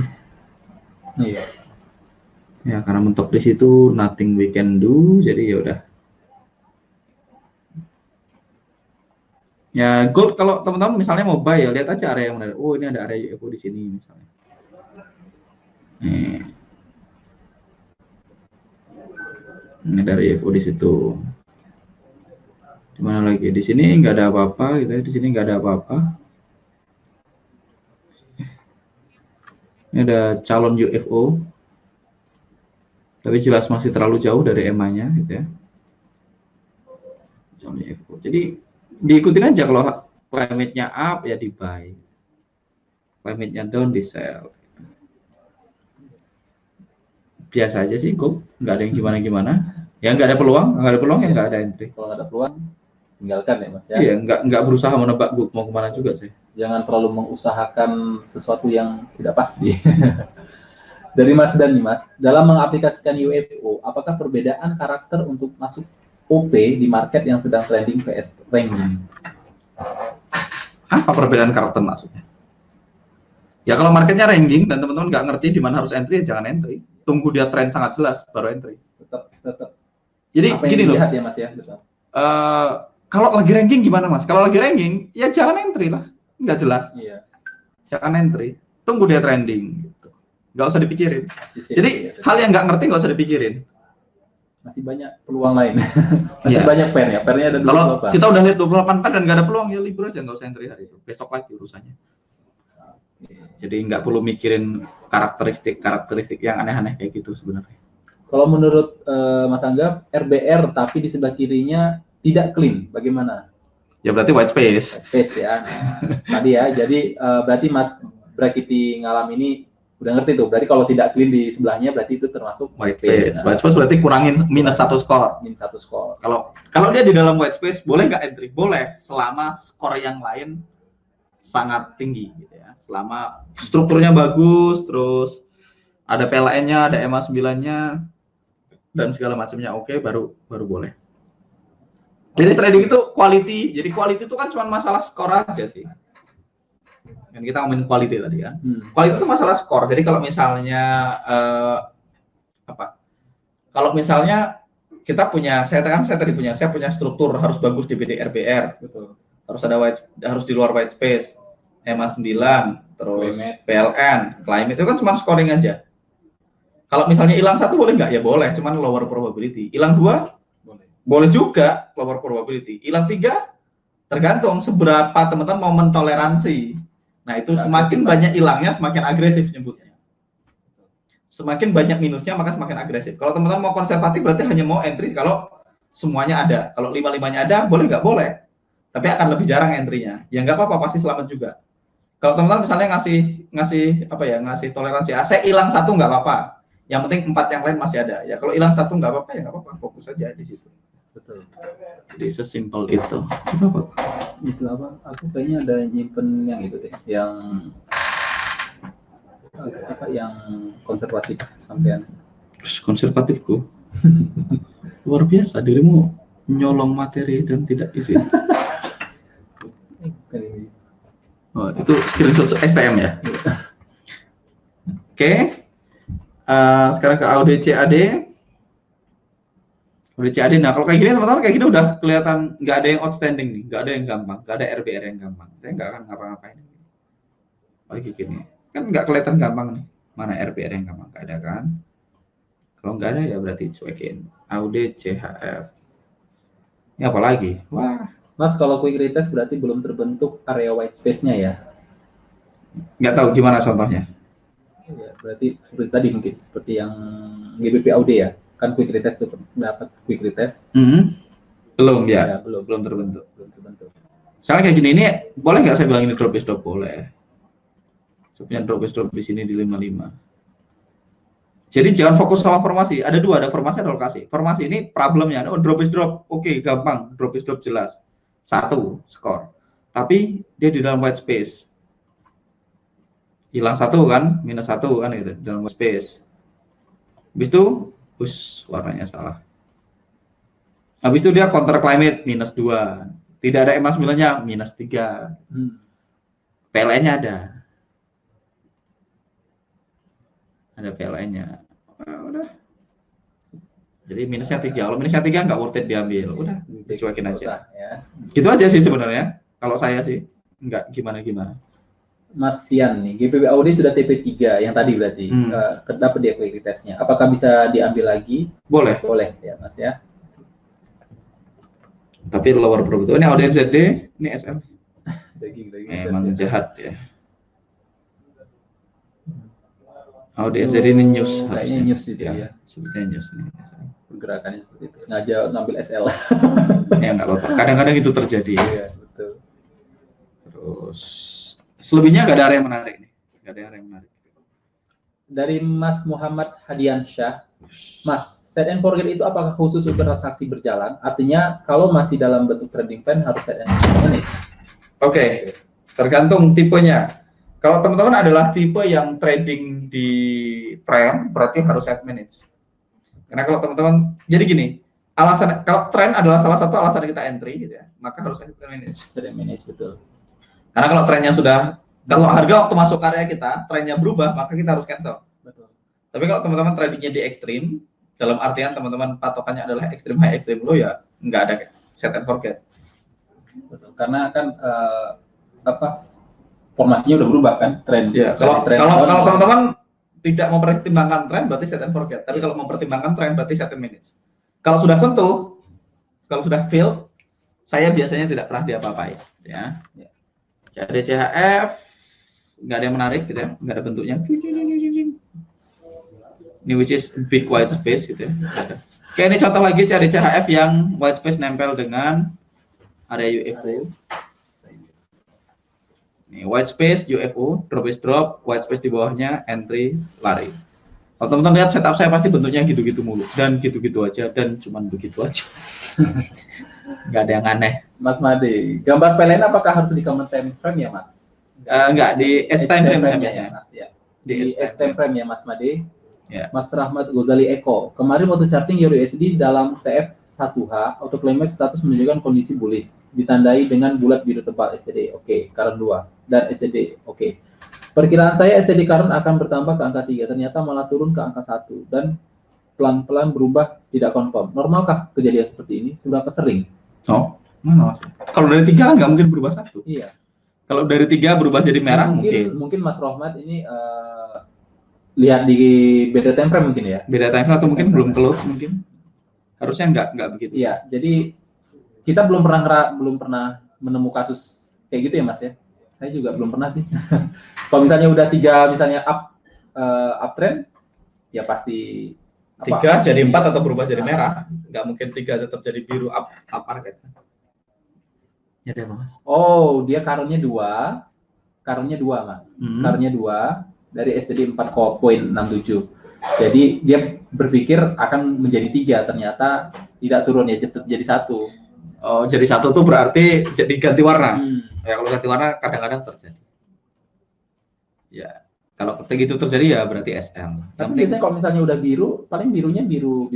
Iya. Ya karena mentok di situ nothing we can do. Jadi ya udah. Ya gold kalau teman-teman misalnya mau buy ya lihat aja area yang menarik. Oh ini ada area UFO di sini misalnya. Ini dari UFO di situ. Gimana lagi? Di sini nggak ada apa-apa, gitu. Di sini nggak ada apa-apa. Ini ada calon UFO, tapi jelas masih terlalu jauh dari EMA-nya, gitu ya. Calon UFO. Jadi diikutin aja kalau climate-nya up ya di buy, climate-nya down di sell. Biasa aja sih, kok nggak ada yang gimana-gimana. Ya nggak ada peluang ya nggak ada entry. Kalau nggak ada peluang, tinggalkan ya Mas ya. Iya, nggak berusaha menebak mau kemana juga sih. Jangan terlalu mengusahakan sesuatu yang tidak pasti. Dari Mas Dan nih Mas, dalam mengaplikasikan UFO, apakah perbedaan karakter untuk masuk OP di market yang sedang trending PS ranking? Apa perbedaan karakter maksudnya? Ya kalau marketnya ranking dan teman-teman nggak ngerti di mana harus entry, ya jangan entry. Tunggu dia trend sangat jelas baru entry. Tetap Jadi Apa yang gini loh. dilihat ya Mas ya, betul. Kalau lagi ranking gimana Mas? Kalau lagi ranking ya jangan entry lah, nggak jelas. Iya. Jangan entry, tunggu dia trending. Gitu. Nggak usah dipikirin. Sistem Jadi gitu. hal yang nggak ngerti nggak usah dipikirin. Masih banyak peluang lain. Masih Iya. banyak pair ya. Pairnya ada Kalau 28. kita udah lihat 28 pair dan nggak ada peluang ya libur aja, nggak usah entry hari itu. Besok lagi urusannya. Jadi nggak perlu mikirin karakteristik yang aneh-aneh kayak gitu sebenarnya. Kalau menurut Mas Angga, RBR tapi di sebelah kirinya tidak clean, bagaimana? Ya berarti white space. Space ya. Tadi ya, jadi berarti Mas Brakiti ngalam ini udah ngerti tuh. Berarti kalau tidak clean di sebelahnya berarti itu termasuk White space. White space berarti kurangin minus 1 skor. Min 1 skor. Kalau dia di dalam white space boleh nggak entry? Boleh, selama skor yang lain sangat tinggi gitu ya. Selama strukturnya bagus, terus ada PLN-nya, ada EMA 9-nya dan segala macamnya oke, baru boleh. Jadi trading itu quality. Jadi quality itu kan cuma masalah skor aja sih. Kan kita ngomongin quality tadi kan. Quality itu masalah skor. Jadi kalau misalnya Kalau misalnya kita punya, saya punya struktur harus bagus di BDRBR, betul. Harus di luar white space, EMA 9, terus PLN, climate itu kan cuma scoring aja. Kalau misalnya hilang 1 boleh nggak? Ya boleh, cuman lower probability. Hilang 2 boleh juga lower probability. Hilang 3 tergantung seberapa teman-teman mau mentoleransi. Nah itu semakin banyak hilangnya semakin agresif nyebutnya. Semakin banyak minusnya maka semakin agresif. Kalau teman-teman mau konservatif berarti hanya mau entry kalau semuanya ada. Kalau 5-5-nya ada boleh nggak? Boleh. Tapi akan lebih jarang entry-nya. Ya nggak apa-apa, pasti selamat juga. Kalau teman-teman misalnya ngasih toleransi, saya hilang 1 nggak apa-apa. Yang penting 4 yang lain masih ada. Ya kalau hilang 1 nggak apa-apa ya nggak apa-apa, fokus aja di situ. Betul. Jadi sesimpel itu. Itu apa? Itu apa? Aku kayaknya ada nyimpen yang itu deh, yang yang konservatif sampean. Konservatifku. Luar biasa, dirimu nyolong materi dan tidak izin. Oh, itu screenshot STM ya. Oke. Sekarang ke AUD-CAD. AUD-CAD. Nah, kalau kayak gini teman-teman, kayak gini udah kelihatan nggak ada yang outstanding nih, nggak ada yang gampang, nggak ada RBR yang gampang. Saya nggak akan ngapa-ngapain. Lagi gini, kan nggak kelihatan gampang nih. Mana RBR yang gampang? Nggak ada kan? Kalau nggak ada ya berarti cuekin. AUD-CHF. Ini apa lagi? Wah. Mas, kalau quick retest berarti belum terbentuk area white space-nya ya? Nggak tahu gimana contohnya. Ya, berarti seperti tadi mungkin, seperti yang GBP AUD ya? Kan quick retest itu dapat quick retest. Belum ya? Belum terbentuk. Misalnya kayak gini, ini boleh nggak saya bilang ini drop is drop? Boleh. Saya punya drop is drop di sini di 55. Jadi jangan fokus sama formasi. Ada dua, ada formasi, ada lokasi. Formasi ini problemnya, oh drop is drop, oke, gampang, drop is drop jelas. 1 skor. Tapi dia di dalam white space. Hilang 1 kan, minus 1 kan gitu, di dalam white space. Habis itu, warnanya salah. Habis itu dia counter climate minus 2. Tidak ada EMA 9-nya minus 3. PLN-nya ada. Ada PLN-nya. Udah. Jadi minusnya 3. Kalau minusnya 3 nggak worth it diambil. Udah, dicuekin aja. Ya. Gitu aja sih sebenarnya. Kalau saya sih nggak gimana-gimana. Mas Fian nih, GBP AUD sudah TP3 yang tadi berarti. Dapat dia quick retestnya. Apakah bisa diambil lagi? Boleh. Boleh ya, Mas ya. Tapi lower probability. Ini AUD-ZD, ini SM. Daging. Emang jahat ya. AUD-ZD ini news. Kayaknya news itu ya. Sebenarnya news nih. Pergerakannya seperti itu. Sengaja ngambil SL. Ya nggak apa-apa. Kadang-kadang itu terjadi. Iya, betul. Terus selebihnya nggak ada area yang menarik nih. Nggak ada area yang menarik. Dari Mas Muhammad Hadiansyah, Mas, set and forget itu apakah khusus untuk transaksi berjalan? Artinya kalau masih dalam bentuk trading plan harus set and manage. Oke, tergantung tipenya. Kalau teman-teman adalah tipe yang trading di trend, berarti harus set manage. Karena kalau teman-teman, jadi gini, alasan kalau trend adalah salah satu alasan kita entry, gitu ya, maka harus set manage. Set and manage, betul. Karena kalau trennya sudah, kalau harga waktu masuk area kita, trennya berubah, maka kita harus cancel. Betul. Tapi kalau teman-teman tradingnya di ekstrim, dalam artian teman-teman patokannya adalah extreme high, extreme low, ya nggak ada set and forget. Betul. Karena kan formasinya udah berubah kan, tren. Ya, kalau tren kalau down, kalau teman-teman tidak mempertimbangkan tren berarti set and forget. Tapi kalau mempertimbangkan tren berarti set and manage. Kalau sudah sentuh, kalau sudah fail, saya biasanya tidak pernah diapa-apain. Ya. Jadi CHF nggak ada yang menarik, gitu ya, nggak ada bentuknya. Ini which is big white space, gitu ya. Oke, ini contoh lagi cari CHF yang white space nempel dengan area UFO. Ini white space UFO, drop is drop, white space di bawahnya, entry, lari. Kalau teman-teman lihat setup saya pasti bentuknya gitu-gitu mulu dan gitu-gitu aja dan cuman begitu aja. Nggak ada yang aneh. Mas Made, gambar PLN apakah harus di common time frame ya Mas? Enggak, di S time frame ya, biasanya. Mas, ya. Di Di S time frame ya Mas Made. Ya. Mas Rahmat Ghazali Eko, kemarin waktu charting Euro USD dalam TF1H, auto climate status menunjukkan kondisi bullish, ditandai dengan bulat biru tebal STD, oke, current 2, dan STD, oke. Perkiraan saya STD current akan bertambah ke angka 3, ternyata malah turun ke angka 1, dan pelan-pelan berubah tidak confirm. Normalkah kejadian seperti ini? Seberapa sering? Oh, kalau dari 3 nggak mungkin berubah 1. Iya. Kalau dari 3 berubah jadi merah Mungkin Mas Rahmat ini lihat di beda time frame mungkin ya. Beda time frame atau mungkin belum close mungkin. Harusnya nggak begitu. Iya, jadi kita belum pernah menemukan kasus kayak gitu ya Mas ya. Saya juga belum pernah sih. Kalau misalnya udah 3 misalnya uptrend, ya pasti 3 jadi 4 atau berubah jadi merah. Nggak mungkin 3 tetap jadi biru up market. Ya deh Mas. Oh, dia current-nya 2 Mas. Current-nya 2 dari STD 4,67. Jadi dia berpikir akan menjadi 3, ternyata tidak turun ya, jadi 1. Oh, jadi 1 tuh berarti jadi ganti warna. Ya kalau ganti warna kadang-kadang terjadi. Ya, kalau begitu terjadi ya berarti SL. Tapi biasanya kalau misalnya udah biru, paling birunya biru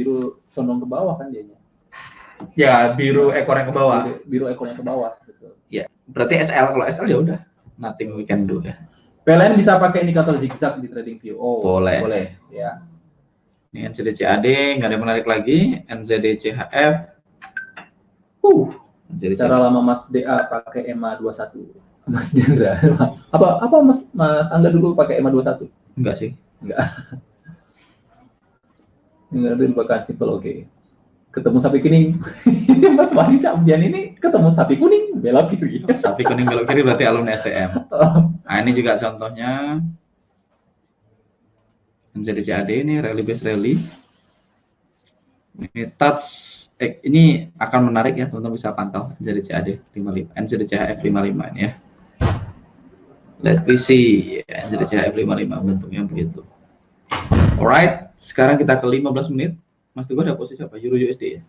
condong ke bawah kan dianya. Ya, biru ekor yang ke bawah. Biru ekornya ke bawah, betul. Ya, berarti SL. Kalau SL ya udah, nothing we can do ya. PLN bisa pakai indikator zigzag di trading view. Oh, boleh. Ya. Ini NZD CAD nggak ada yang menarik lagi. NZD CHF. Jadi Cara lama Mas DA pakai EMA 21. Mas Dendra. Apa Mas Angga dulu pakai EMA 21? Enggak sih. Enggak. Enggak, itu bukan simple, oke. Ketemu sapi kuning. Mas Wahyu Syambian ini ketemu sapi kuning belok kiri. Sapi kuning belok kiri berarti alumni STM. Nah, ini juga contohnya NZD CAD ini rally base rally. Ini touch ini akan menarik ya, teman-teman bisa pantau NZD CAD 55, NZD CHF 55 ini ya. Let me see, NZD CHF 55 bentuknya begitu. Alright, sekarang kita ke 15 menit. Mas Teguh ada posisi apa? Euro USD ya?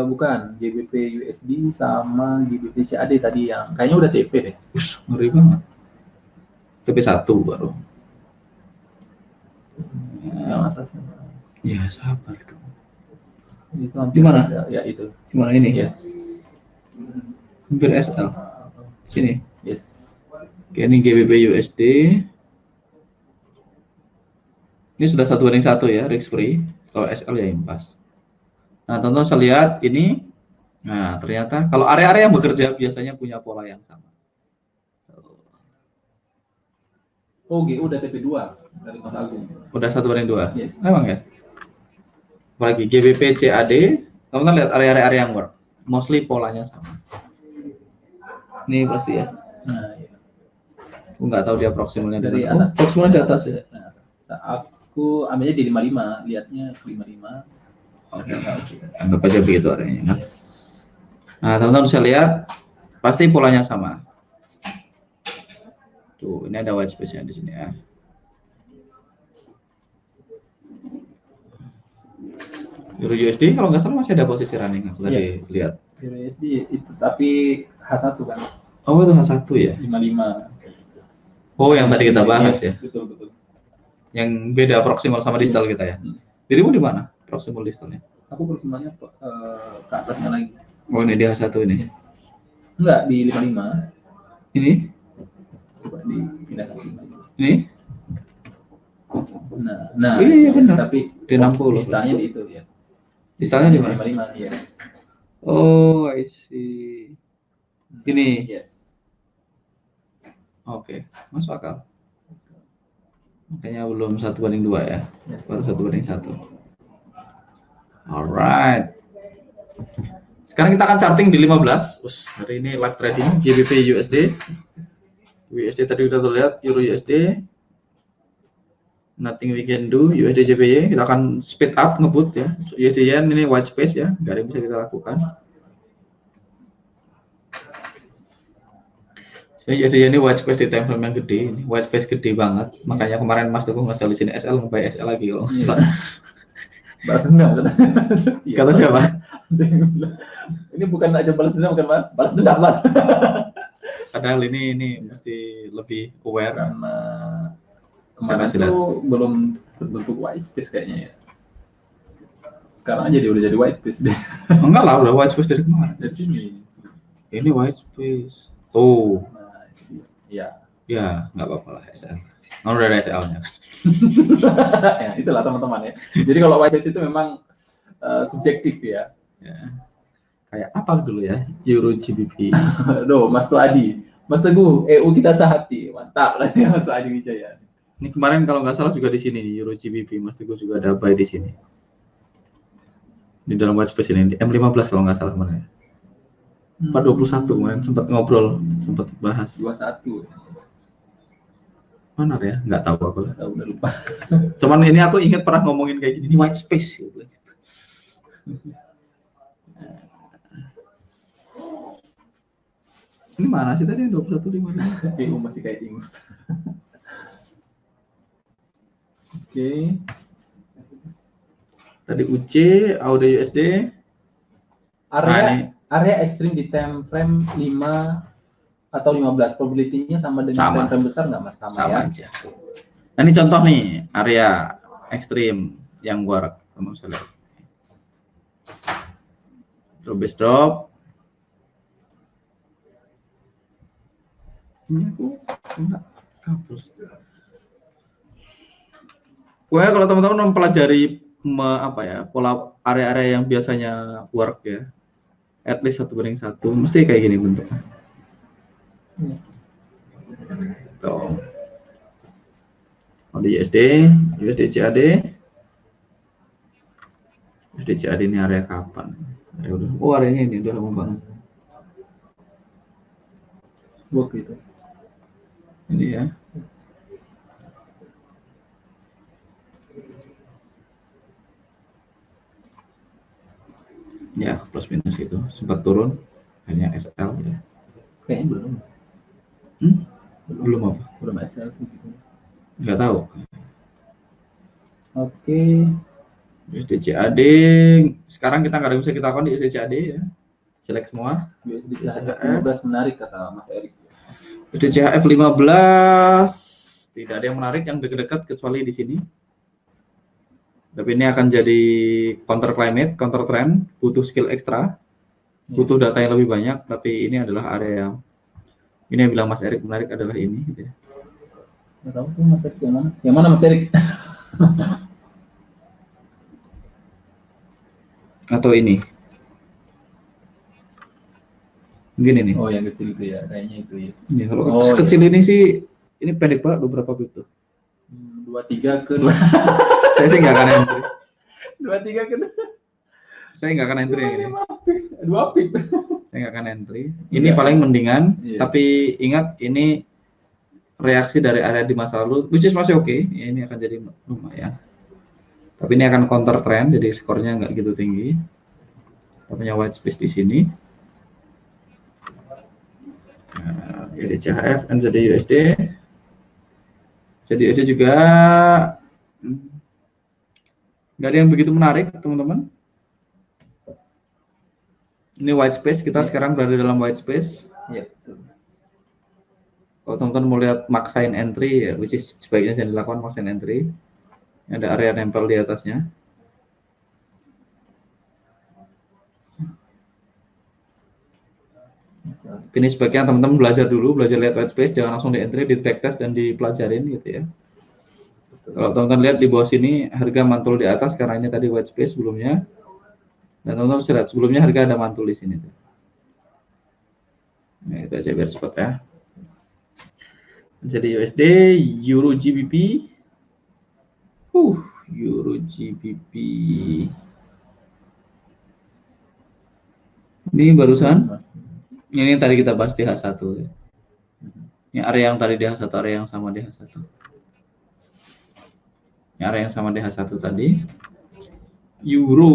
Bukan, GBP USD sama GBP CAD tadi yang kayaknya udah TP deh. Ngeri banget. TP1 baru. Yang atasnya. Ya, sabar dong. Itu Di mana? Ya itu. Gimana ini? Yes. Hampir SL. Sini. Yes. Oke, ini GBP USD. Ini sudah 1:1 ya, risk free. Kalau SL ya impas. Nah, teman-teman bisa lihat ini. Nah, ternyata kalau area-area yang bekerja biasanya punya pola yang sama. Oh, GU udah TP2 dari Mas Agung. Udah 1:2. Yes. Memang ya. Apalagi GBP CAD, teman-teman lihat area-area yang work. Mostly polanya sama. Ini pasti ya. Nah, ya. Aku nggak tahu dia proximalnya Dari mana. atas. Proximalnya di atas ya. Nah, aku ambilnya di 55, lihatnya 55. Oke. Anggap aja begitu areanya kan. Yes. Nah, teman-teman bisa lihat pasti polanya sama. Tuh, ini ada white space-nya di sini ya. Euro USD kalau nggak salah masih ada posisi running, aku tadi lihat. Euro USD itu tapi H1 kan. Oh, itu H1 ya. 55. Oh, yang tadi kita bahas ya. Betul. Yang beda proximal sama distal kita ya. Dirimu di mana? Proximal distalnya? Aku proximalnya ke atasnya lagi. Oh, ini di H1 ini. Enggak, di 55. Ini? Coba dipindahkan ke 55. Ini? Nah, Iya, benar. tapi Di 60. listanya di itu ya. Listanya di mana? 55, yes. Oh, I see. Ini. Yes. Oke, masuk akal. Makanya belum 1:2 ya. Yes. Baru 1:1. Alright. Sekarang kita akan charting di 15. Hari ini live trading GBP USD. USD tadi udah terlihat, Euro USD. Nothing we can do. USD JPY kita akan speed up ngebut ya. USD Yen ini white space ya, nggak ada yang bisa kita lakukan. USD Yen ini white space di time frame yang gede, ini white space gede banget. Makanya kemarin Mas Teguh nge-sell di sini SL, nge-buy SL lagi kalau nggak salah. Balas dendam kata. Kata siapa? Ini bukan aja balas dendam, bukan Mas. Balas dendam lah. Padahal ini mesti lebih aware. Karena kemarin tuh belum terbentuk white space kayaknya ya. Sekarang aja dia udah jadi white space deh. Enggak lah, udah white space dari kemarin. Dari sini. Ini white space. Tuh. Nah, ya. Ya, nggak apa-apa lah SL. Nah, udah ada SL-nya. Ya, itulah teman-teman ya. Jadi kalau white space itu memang subjektif ya. Ya. Kayak apa dulu ya? Euro GBP. Aduh, Mas Tuadi. Mas Teguh, EU kita sehati. Mantap lah ya Mas Tuadi Wijaya. Ini kemarin kalau nggak salah juga di sini Euro GBP, Mas Teguh juga ada buy di sini. Di dalam white space ini, di M15 kalau nggak salah kemarin. 421 kemarin sempat ngobrol, sempat bahas. 21. Mana ya? Nggak tahu aku. Tahu udah lupa. Cuman ini aku ingat pernah ngomongin kayak gini, ini white space gitu. Ini mana sih tadi 21.5? EU masih kayak ingus. Oke. Tadi UC, AUD USD. Area ekstrim di time frame 5 atau 15, probability-nya sama dengan Sama. time frame besar nggak Mas? Sama ya. Aja. Nah, ini contoh nih area ekstrim yang gua kamu bisa lihat. Drop. Ini aku enggak hapus. Pokoknya kalau teman-teman mempelajari pola area-area yang biasanya work ya, at least 1:1, mesti kayak gini bentuknya. Tuh. Ada USD CAD. USD CAD ini area kapan? Areanya ini udah lama banget. Work gitu. Ini ya. Ya, plus minus itu sempat turun hanya SL ya. Kayaknya belum. Belum apa? Belum SL sih gitu. Nggak tahu. Oke. USD CAD sekarang kita nggak ada yang bisa kita akun di USD CAD ya. Jelek semua. USD CHF 15 menarik kata Mas Erik. USD CHF 15 tidak ada yang menarik yang dekat-dekat kecuali di sini. Tapi ini akan jadi counter climate, counter trend, butuh skill ekstra, butuh data yang lebih banyak. Tapi ini adalah area ini yang bilang Mas Erik menarik adalah ini. Gitu ya. Nggak tahu tuh Mas Erik yang mana? Yang mana Mas Erik? Atau ini. Begini nih. Oh yang kecil itu ya, kayaknya itu ya. Ini kalau kecil ini sih ini pendek banget beberapa pip tuh. 23 ke 2. Saya sih nggak akan entry. 23 ke 2. Saya nggak akan entry yang ini. 2 pip. Saya nggak akan entry. Ini paling mendingan. Iya. Tapi ingat ini reaksi dari area di masa lalu, which is masih oke. Ya, ini akan jadi lumayan. Tapi ini akan counter trend, jadi skornya nggak gitu tinggi. Kita punya white space di sini. Jadi CHF, NZD USD. Jadi USD juga nggak ada yang begitu menarik, teman-teman. Ini white space, kita sekarang berada dalam white space. Iya, betul. Kalau teman-teman mau lihat maksain entry, which is sebaiknya jangan dilakukan maksain entry. Ada area nempel di atasnya. Ini sebaiknya teman-teman belajar dulu, belajar lihat white space, jangan langsung di entry, di backtest dan dipelajarin gitu ya. Kalau teman-teman lihat di bawah sini harga mantul di atas karena ini tadi white space sebelumnya. Dan teman-teman bisa lihat sebelumnya harga ada mantul di sini. Nah, itu aja biar cepat ya. Jadi USD, Euro GBP. Euro GBP. Ini barusan. Ini tadi kita bahas di H1 ya. Ini area yang tadi di H1, area yang sama di H1. Ini area yang sama di H1 tadi. Euro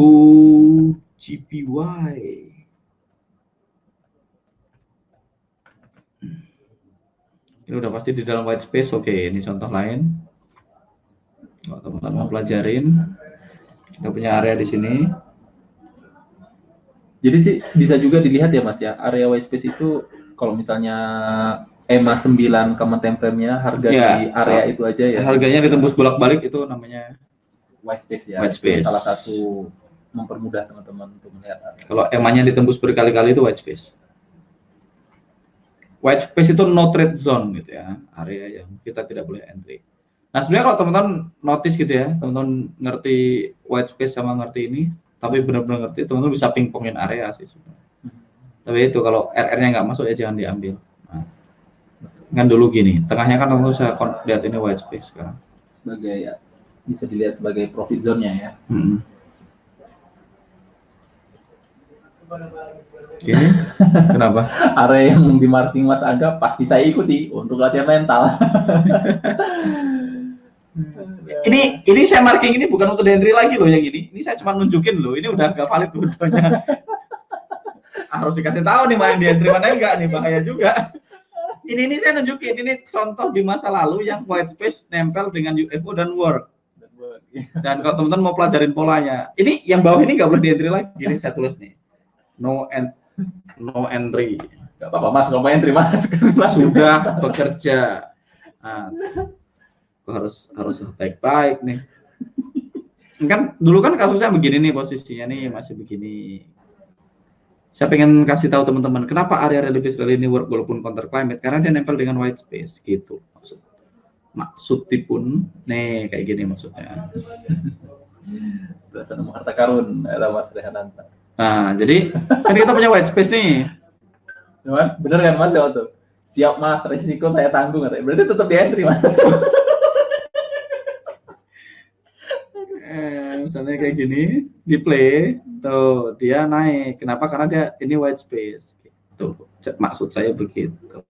GPY. Ini udah pasti di dalam white space. Oke, ini contoh lain. Kalau teman-teman mau pelajarin, kita punya area di sini. Jadi sih bisa juga dilihat ya Mas ya, area white space itu kalau misalnya EMA 9 common time frame-nya harga di area itu aja ya. Harganya ditembus bolak-balik itu namanya white space ya. White space. Itu salah satu mempermudah teman-teman untuk melihat area. Kalau EMA-nya ditembus berkali-kali itu white space. White space itu no trade zone gitu ya, area yang kita tidak boleh entry. Nah sebenarnya kalau teman-teman notice gitu ya, teman-teman ngerti white space sama ngerti ini, tapi benar-benar ngerti, teman-teman bisa pingpongin area sih sebenarnya. Tapi itu kalau RR-nya nggak masuk ya jangan diambil. Nah, kan dulu gini, tengahnya kan teman-teman bisa lihat ini white space sekarang. Sebagai ya, bisa dilihat sebagai profit zone-nya ya. Oke, kenapa? Area yang di marking Mas Angga pasti saya ikuti untuk latihan mental. Ini saya marking ini bukan untuk entry lagi loh yang ini. Ini saya cuma nunjukin loh. Ini udah nggak valid dua-duanya. Harus dikasih tahu nih mana di entry mana enggak nih, bahaya juga. Ini saya nunjukin. Ini contoh di masa lalu yang white space nempel dengan UFO dan work. Dan kalau teman-teman mau pelajarin polanya, ini yang bawah ini nggak boleh di entry lagi. Ini saya tulis nih. No entry. Gak apa-apa Mas, nggak mau entry Mas. Sudah bekerja. Nah, harus baik-baik nih. Kan dulu kan kasusnya begini nih, posisinya nih masih begini. Saya pengen kasih tahu teman-teman kenapa area relativis ini work walaupun counter climate, karena dia nempel dengan white space gitu. Maksudipun nih kayak gini maksudnya. Berasa nemu harta karun ada Mas Rehananta. Nah, jadi kan kita punya white space nih. Cuman bener kan Mas ya tuh? Siap Mas, risiko saya tanggung katanya. Berarti tetap di entry Mas. Misalnya kayak gini, di play, tuh dia naik. Kenapa? Karena dia ini white space. Gitu. Maksud saya begitu.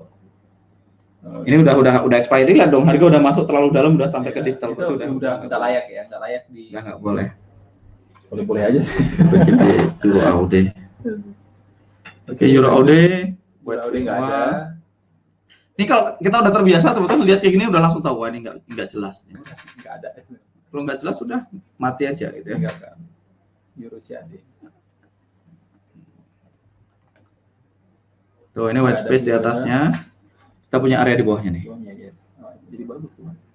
Ini udah expiry lah dong. Harga udah masuk terlalu dalam, udah sampai ke distal. Itu udah nggak layak ya, nggak layak di. Nggak boleh. Boleh-boleh aja sih. Euro AUD. Oke, Euro AUD. Buat AUD nggak ada. Ini kalau kita udah terbiasa, teman-teman lihat kayak gini udah langsung tahu, wah ini nggak jelas. Nggak ada. Kalau nggak jelas sudah mati aja gitu ya. Enggak. Euro CAD. Tuh ini white space di atasnya. Kita punya area di bawahnya nih. Bawahnya yes. Oh, jadi bagus tuh Mas.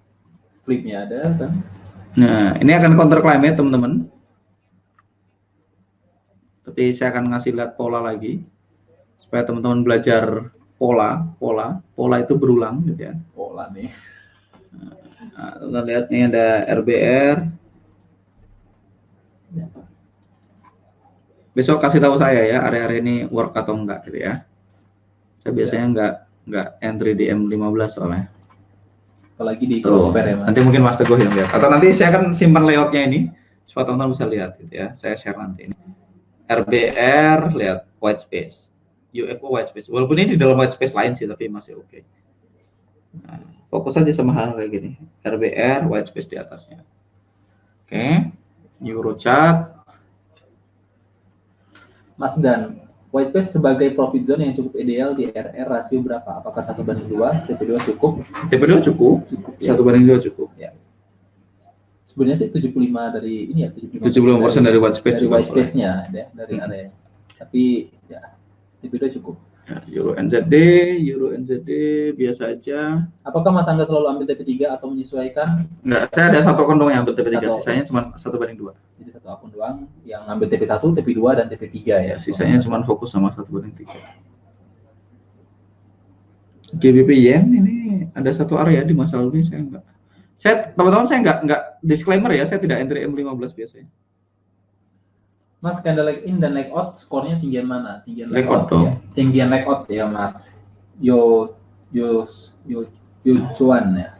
Flipnya ada kan. Nah, ini akan counter climate teman-teman. Tapi saya akan ngasih lihat pola lagi supaya teman-teman belajar pola itu berulang gitu ya. Pola nih. Nah, teman-teman lihat nih ada RBR. Besok kasih tahu saya ya area-area ini work atau enggak gitu ya. Saya biasanya enggak entry di M15 soalnya. Apalagi di crosspair ya Mas. Nanti mungkin Mas Teguh yang lihat. Atau nanti saya akan simpan layoutnya ini supaya teman-teman bisa lihat gitu ya. Saya share nanti ini. RBR lihat white space, UFO white space. Walaupun ini di dalam white space lain sih, tapi masih oke. Nah, fokus aja sama hal kayak gini. RBR white space di atasnya. Oke. Euro chart. Mas Dan, white space sebagai profit zone yang cukup ideal di RR rasio berapa? Apakah 1/2, TP2 cukup? TP2 cukup. Cukup. Ya. 1/2 cukup. Ya. Sebenarnya sih 75 dari ini ya, 75% dari white space dari juga white space-nya ya, dari area. Tapi ya TP2 cukup. Ya, Euro NZD biasa aja. Apakah Mas Angga selalu ambil TP3 atau menyesuaikan? Enggak, saya ada satu akun doang yang ambil TP3, Satu. sisanya cuma 1/2. Jadi satu akun doang yang ambil TP1, TP2 dan TP3 ya. Sisanya cuma fokus sama 1/3. GBP Yen ini ada satu area di masa lalu ini Teman-teman saya nggak disclaimer ya, saya tidak entry M15 biasanya. Mas, candle leg in dan leg out skornya tinggian mana? Tinggian Leg out dong. ya. Tinggian leg out ya, Mas. Yo cuan ya.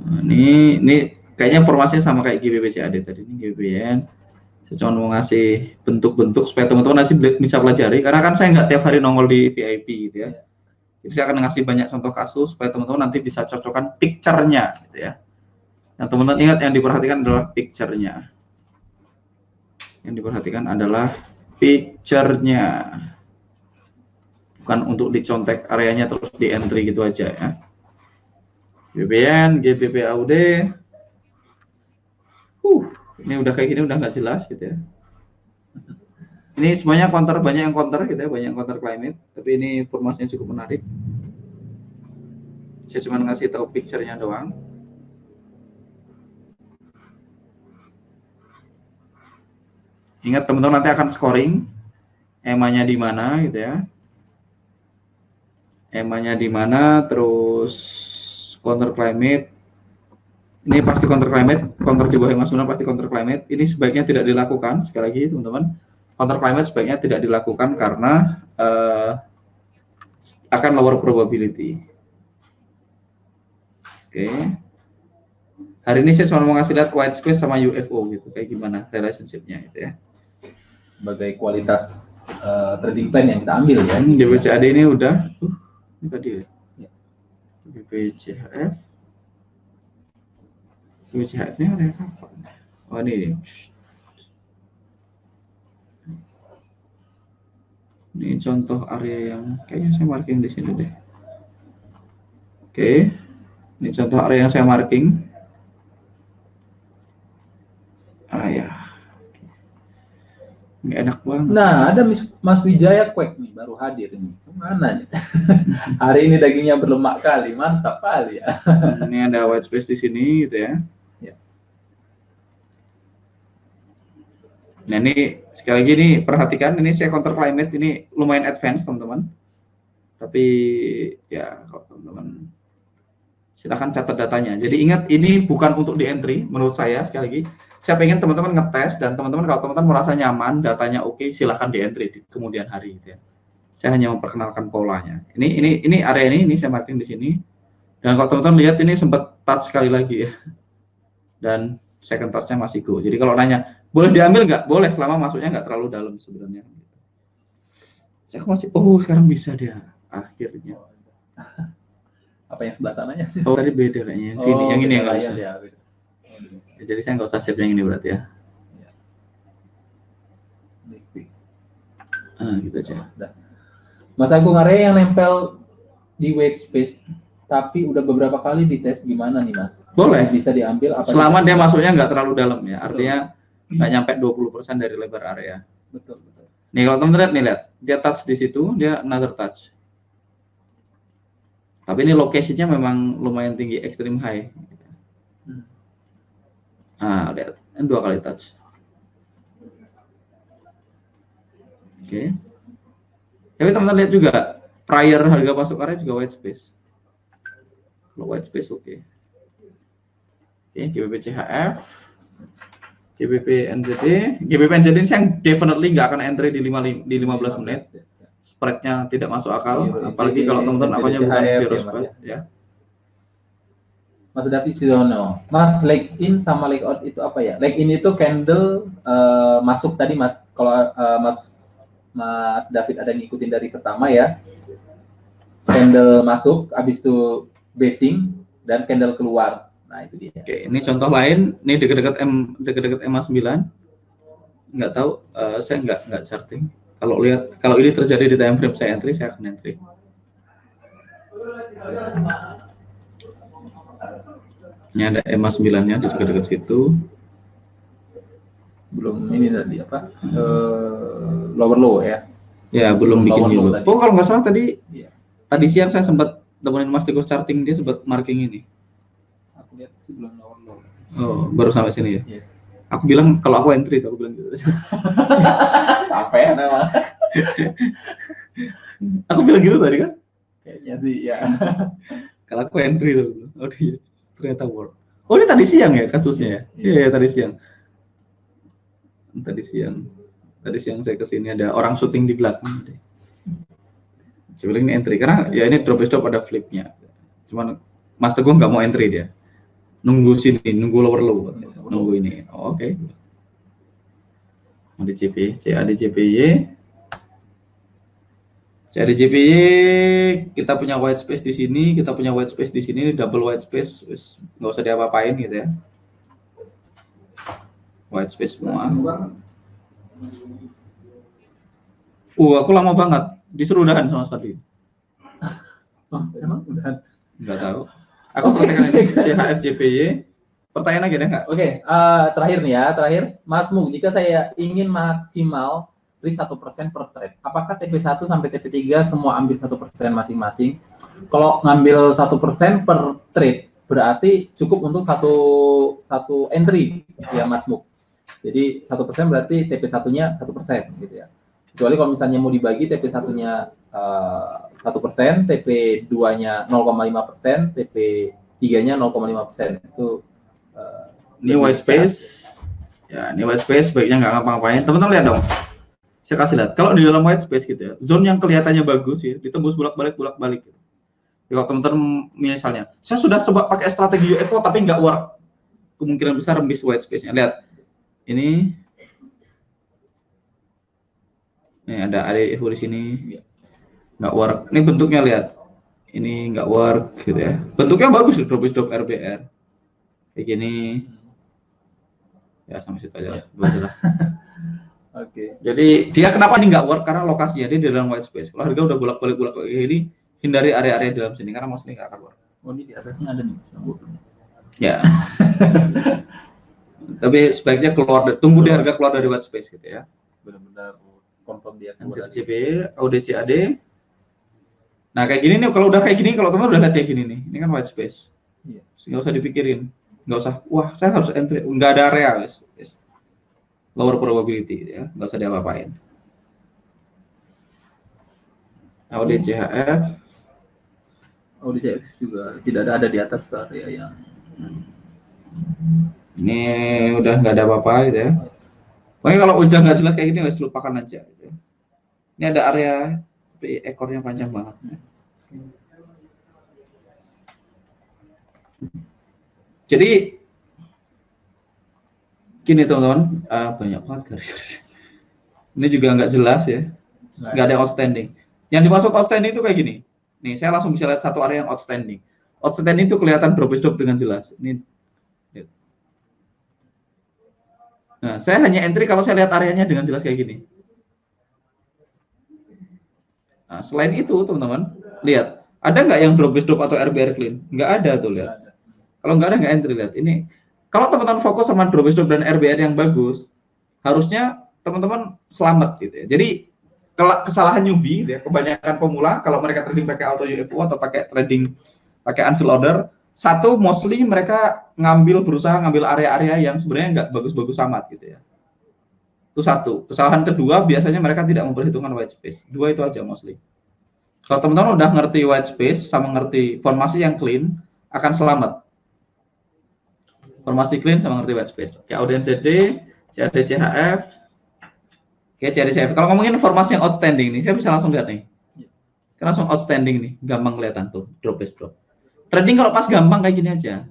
Nah, ini kayaknya formasinya sama kayak GBP-CAD tadi. Ini GBN. Saya cuma mau ngasih bentuk-bentuk supaya teman-teman nanti bisa pelajari. Karena kan saya nggak tiap hari nongol di VIP gitu ya. Jadi saya akan ngasih banyak contoh kasus supaya teman-teman nanti bisa cocokkan picture-nya gitu ya. Yang teman-teman ingat yang diperhatikan adalah picture-nya. Yang diperhatikan adalah picture-nya. Bukan untuk dicontek areanya terus di entry gitu aja ya. BBN, GBP AUD. Ini udah kayak gini udah nggak jelas gitu ya. Ini semuanya counter, banyak yang counter gitu ya, banyak yang counter climate. Tapi ini formasinya cukup menarik. Saya cuma ngasih tahu picture-nya doang. Ingat teman-teman nanti akan scoring EMA-nya di mana gitu ya. EMA-nya di mana, terus counter climate. Ini pasti counter climate, counter di bawah EMA 9 pasti counter climate. Ini sebaiknya tidak dilakukan, sekali lagi teman-teman. Counter climate sebaiknya tidak dilakukan karena akan lower probability. Oke. Hari ini saya cuma mau ngasih lihat white space sama UFO gitu, kayak gimana relationship-nya gitu ya. Sebagai kualitas trading plan yang kita ambil ya. DBCAD ini udah ini tadi ya. DBCHF. DBCHF ini ada apa? Oh ini. Ini contoh area yang kayaknya saya marking di sini deh. Oke. Ini contoh area yang saya marking. Ya. Ini enak banget. Nah, ada Mas Wijaya Kwek nih baru hadir ini. Mana nih? Hari ini dagingnya berlemak kali, mantap kali ya. Ini ada white space di sini gitu ya. Nah ini sekali lagi nih perhatikan, ini saya counter climate ini lumayan advance teman-teman. Tapi ya kalau teman-teman silahkan catat datanya. Jadi ingat ini bukan untuk di entry menurut saya sekali lagi. Saya pengen teman-teman ngetes dan teman-teman kalau teman-teman merasa nyaman, datanya oke, silahkan di entry di kemudian hari gitu ya. Saya hanya memperkenalkan polanya. Ini area ini saya marking di sini. Dan kalau teman-teman lihat ini sempat touch sekali lagi ya. Dan second touch-nya masih go. Jadi kalau nanya boleh diambil nggak? Boleh selama masuknya nggak terlalu dalam sebenarnya. Saya masih sekarang bisa dia akhirnya. Apa yang sebelah sananya? Oh tadi beda kayaknya. Sini yang ini yang nggak usah. Ya. Jadi saya nggak usah save yang ini berarti ya. Gitu aja. Mas Agung, area yang nempel di white space tapi udah beberapa kali dites gimana nih Mas? Boleh. Bisa diambil apa? Selama dia masuknya nggak terlalu dalam ya. Artinya nggak nyampe 20% dari lebar area. Betul. Nih kalau teman-teman lihat, dia touch di situ, dia another touch. Tapi ini lokasinya memang lumayan tinggi, extreme high. Lihat, ini 2 kali touch. Oke. Tapi teman-teman lihat juga, prior harga masuk area juga white space. Kalau white space oke. Oke, GBP CHF, GBP NZD. GBP NZD ini saya definitely nggak akan entry di 15 menit. Spreadnya tidak masuk akal, apalagi kalau teman-teman apanya bukan zero spread ya. Mas David Sidono, Mas leg in sama leg out itu apa ya? Leg in itu candle masuk tadi Mas. Kalau Mas David ada ngikutin dari pertama ya. Candle masuk, habis itu basing dan candle keluar. Nah itu dia. Oke, ini contoh lain. Ini dekat-dekat EMA 9. Nggak tahu, saya nggak charting. Kalau ini terjadi di time frame saya entry, saya akan entry. Ini ada EMA 9-nya di dekat-dekat situ. Belum ini tadi apa? Lower low ya. Ya, belum bikin low. Oh, kalau nggak salah tadi siang saya sempat temenin Mas Tiko charting, dia sempat marking ini. Aku lihat sih belum lower low. Oh, baru sampai sini ya? Yes. Aku bilang kalau aku entry itu, aku bilang gitu. Sampai nama. Aku bilang gitu tadi kan? Kayaknya sih ya. Kalau aku entry itu. Oh iya. Ternyata work. Oh ini tadi siang ya kasusnya ya? Iya tadi siang. Tadi siang saya kesini ada orang syuting di belakang. Saya bilang ini entry karena ya ini drop stop ada flipnya. Cuman Mas Teguh nggak mau entry dia. Nunggu sini, nunggu lower low, nunggu ini. Oh, oke. ADCP, CADCPY. CADCPY kita punya white space di sini, kita punya white space di sini, double white space, nggak usah diapa-apain gitu ya. White space semua. Aku lama banget disuruh udahan sama Fadli. Oh, emang udah. Nggak tahu. Aku selesaikan ini CHFJPY. Pertanyaan lagi ada nggak? Oke, terakhir nih ya, Mas Mu, jika saya ingin maksimal risk 1% per trade, apakah TP1 sampai TP3 semua ambil 1% masing-masing? Kalau ngambil 1% per trade, berarti cukup untuk satu entry ya Mas Mu. Jadi 1% berarti TP1-nya 1% gitu ya. Kecuali kalau misalnya mau dibagi TP1-nya 1%, TP2-nya 0,5%, TP3-nya 0,5%. Itu ini white space. Ya, ini white space baiknya nggak ngapa-ngapain. Teman-teman lihat dong. Saya kasih lihat. Kalau di dalam white space gitu ya, zone yang kelihatannya bagus ya, ditembus bolak-balik. Ya, kalau teman-teman misalnya, saya sudah coba pakai strategi UFO tapi nggak work. Kemungkinan besar miss white space-nya. Lihat. Ini ada UFO di sini. Nggak work. Ini bentuknya lihat. Ini nggak work gitu ya. Bentuknya bagus drop RBR. Kayak gini. Ya sampai situ aja. Oke. Jadi dia kenapa ini nggak work karena lokasinya dia di dalam white space. Kalau harga udah bolak-balik ini hindari area-area dalam sini karena mostly nggak akan work. Oh ini di atasnya ada nih. Ya. Tapi sebaiknya tunggu di harga keluar dari white space gitu ya. Benar-benar confirm dia keluar dari CP, AUDCAD. Nah kayak gini nih kalau udah kayak gini kalau teman udah lihat kayak gini nih, ini kan white space. Iya. Nggak usah dipikirin, nggak usah. Wah saya harus entry, nggak ada area guys. Lower probability ya, nggak usah diapa-apain. AUDCHF juga tidak ada di atas area yang ini udah nggak ada apa-apa gitu ya. Pokoknya kalau udah nggak jelas kayak gini wes lupakan aja gitu ya. Ini ada area tapi ekornya panjang banget. Jadi gini teman-teman, banyak banget garis. Ini juga nggak jelas ya, nggak ada outstanding. Yang dimaksud outstanding itu kayak gini. Nih saya langsung bisa lihat satu area yang outstanding. Outstanding itu kelihatan drop dengan jelas. Ini. Nah, saya hanya entry kalau saya lihat areanya dengan jelas kayak gini. Nah, selain itu teman-teman, lihat ada nggak yang drop atau RBR clean? Nggak ada tuh lihat. Kalau nggak ada nggak entry lihat. Ini kalau teman-teman fokus sama drop dan RBR yang bagus, harusnya teman-teman selamat gitu ya. Jadi kesalahan newbie, gitu ya, kebanyakan pemula kalau mereka trading pakai auto UFO atau pakai trading pakai unfill order, satu mostly mereka berusaha ngambil area-area yang sebenarnya nggak bagus-bagus amat gitu ya. Itu satu. Kesalahan kedua biasanya mereka tidak memperhitungkan white space. Dua itu aja mostly. Kalau teman-teman udah ngerti white space sama ngerti formasi yang clean, akan selamat. Formasi clean sama ngerti white space. Oke, AUDCD, CADCHF. Oke, CADCHF. Kalau ngomongin formasi yang outstanding nih, saya bisa langsung lihat nih. Langsung outstanding nih, gampang kelihatan tuh, drop. Trading kalau pas gampang kayak gini aja.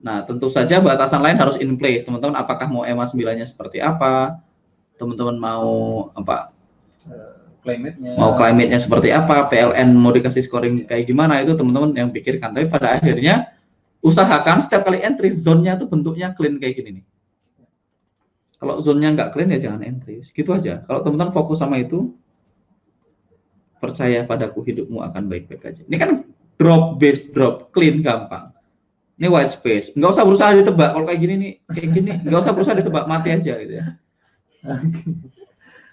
Nah, tentu saja batasan lain harus in place. Teman-teman apakah mau EMA 9-nya seperti apa? Teman-teman mau apa? Climate-nya seperti apa? PLN mau dikasih scoring kayak gimana? Itu teman-teman yang pikirkan. Tapi pada akhirnya usahakan setiap kali entry zone-nya tuh bentuknya clean kayak gini nih. Kalau zone-nya nggak clean ya jangan entry. Gitu aja. Kalau teman-teman fokus sama itu, percaya padaku hidupmu akan baik-baik aja. Ini kan drop clean gampang. Ini white space, nggak usah berusaha ditebak. Kalau kayak gini, nggak usah berusaha ditebak, mati aja gitu ya.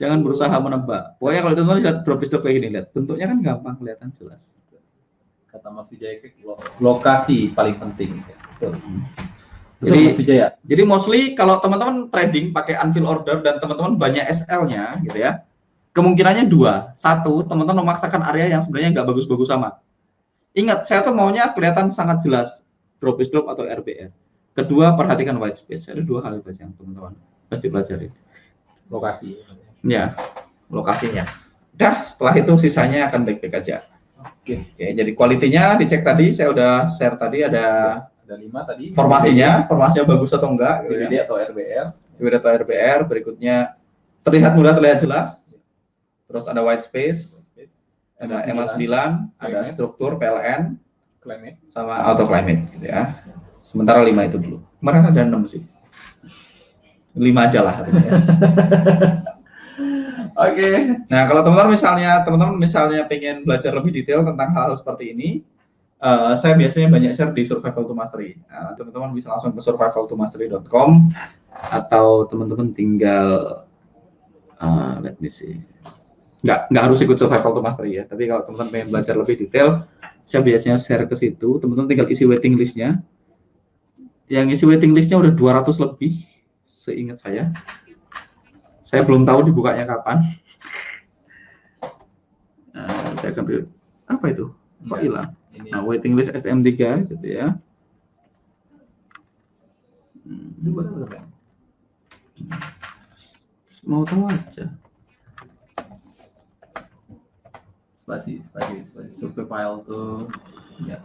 Jangan berusaha menebak. Pokoknya kalau teman-teman lihat drop kayak gini, lihat bentuknya kan gampang, kelihatan jelas. Kata Mas Wijaya, lokasi paling penting. Jadi Mas Wijaya. Jadi mostly kalau teman-teman trading pakai unfill order dan teman-teman banyak SL-nya, gitu ya. Kemungkinannya dua. Satu, teman-teman memaksakan area yang sebenarnya nggak bagus-bagus amat. Ingat, saya tuh maunya kelihatan sangat jelas. drop is drop atau RBR. Kedua, perhatikan white space. Ada dua hal itu yang teman-teman pasti pelajari. Lokasi. Ya, lokasinya. Udah, setelah itu sisanya akan baik-baik aja. Oke. Oke, jadi kualitinya dicek tadi, saya udah share tadi ada Ada 5 tadi. formasinya bagus atau enggak, gitu ya. DVD atau RBR. DVD atau RBR, berikutnya terlihat mudah, terlihat jelas. Terus ada white space, ada MA9, ada struktur PLN, Climate. sama auto climate, gitu ya. Sementara 5 itu dulu. Kemarin ada 6 sih. 5 aja lah. Oke. Nah, kalau teman-teman misalnya pengen belajar lebih detail tentang hal-hal seperti ini, saya biasanya banyak share di Survival to Mastery. Nah, teman-teman bisa langsung ke survivaltomastery.com atau teman-teman tinggal let me see. Nggak harus ikut Survival to Mastery ya, tapi kalau teman-teman pengen belajar lebih detail, saya biasanya share ke situ. Teman-teman tinggal isi waiting list-nya. Yang isi waiting list-nya udah 200 lebih, seingat saya. Saya belum tahu dibukanya kapan. Saya akan apa itu? Kok hilang? Nah, waiting list STM3 gitu ya. Mau tahu aja. Spasi survei file tuh ya.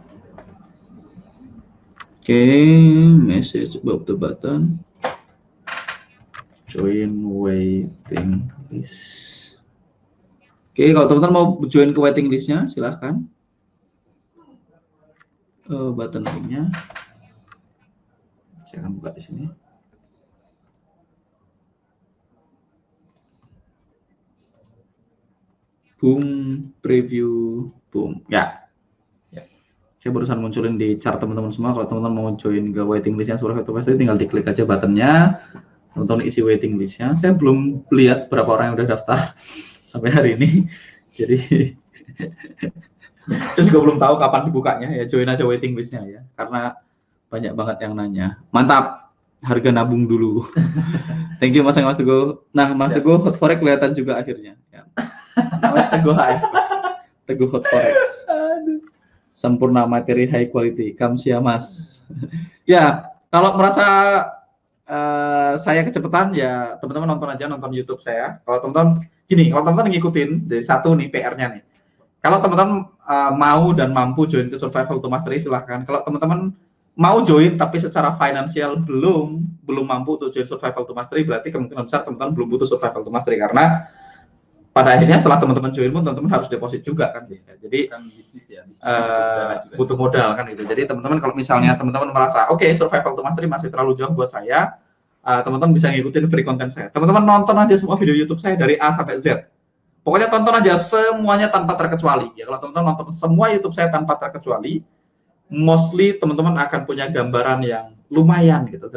Oke, message above the button. Join waiting list. Oke, kalau teman-teman mau join ke waiting listnya, silahkan. Button linknya. Saya akan buka di sini. Boom, preview, boom. Ya. Saya barusan munculin di chart teman-teman semua. Kalau teman-teman mau join ke waiting listnya Survival to Mastery, tinggal diklik aja buttonnya. Teman-teman isi waiting listnya. Saya belum lihat berapa orang yang udah daftar sampai hari ini. Jadi saya juga belum tahu kapan dibukanya ya. Join aja waiting listnya ya. Karena banyak banget yang nanya. Mantap. Harga nabung dulu. Thank you Mas Teguh. Nah, Mas Teguh Hot Forex kelihatan juga akhirnya. Ya. Teguh HS. Teguh Hot Forex. Sempurna materi high quality. Kamsia Mas. Ya, kalau merasa saya kecepatan ya teman-teman nonton YouTube saya. Kalau teman-teman gini, kalau teman-teman ngikutin dari satu nih PR-nya nih. Kalau teman-teman mau dan mampu join ke Survival to Mastery silahkan. Kalau teman-teman mau join tapi secara finansial belum mampu untuk join Survival to Mastery, berarti kemungkinan besar teman-teman belum butuh Survival to Mastery, karena pada akhirnya setelah teman-teman join pun teman-teman harus deposit juga kan. Jadi Kan bisnis ya. butuh modal kan gitu. Jadi teman-teman kalau misalnya teman-teman merasa oke, Survival to Mastery masih terlalu jauh buat saya, teman-teman bisa ngikutin free content saya. Teman-teman nonton aja semua video YouTube saya dari A sampai Z. Pokoknya tonton aja semuanya tanpa terkecuali. Ya kalau teman-teman nonton semua YouTube saya tanpa terkecuali, mostly teman-teman akan punya gambaran yang lumayan gitu,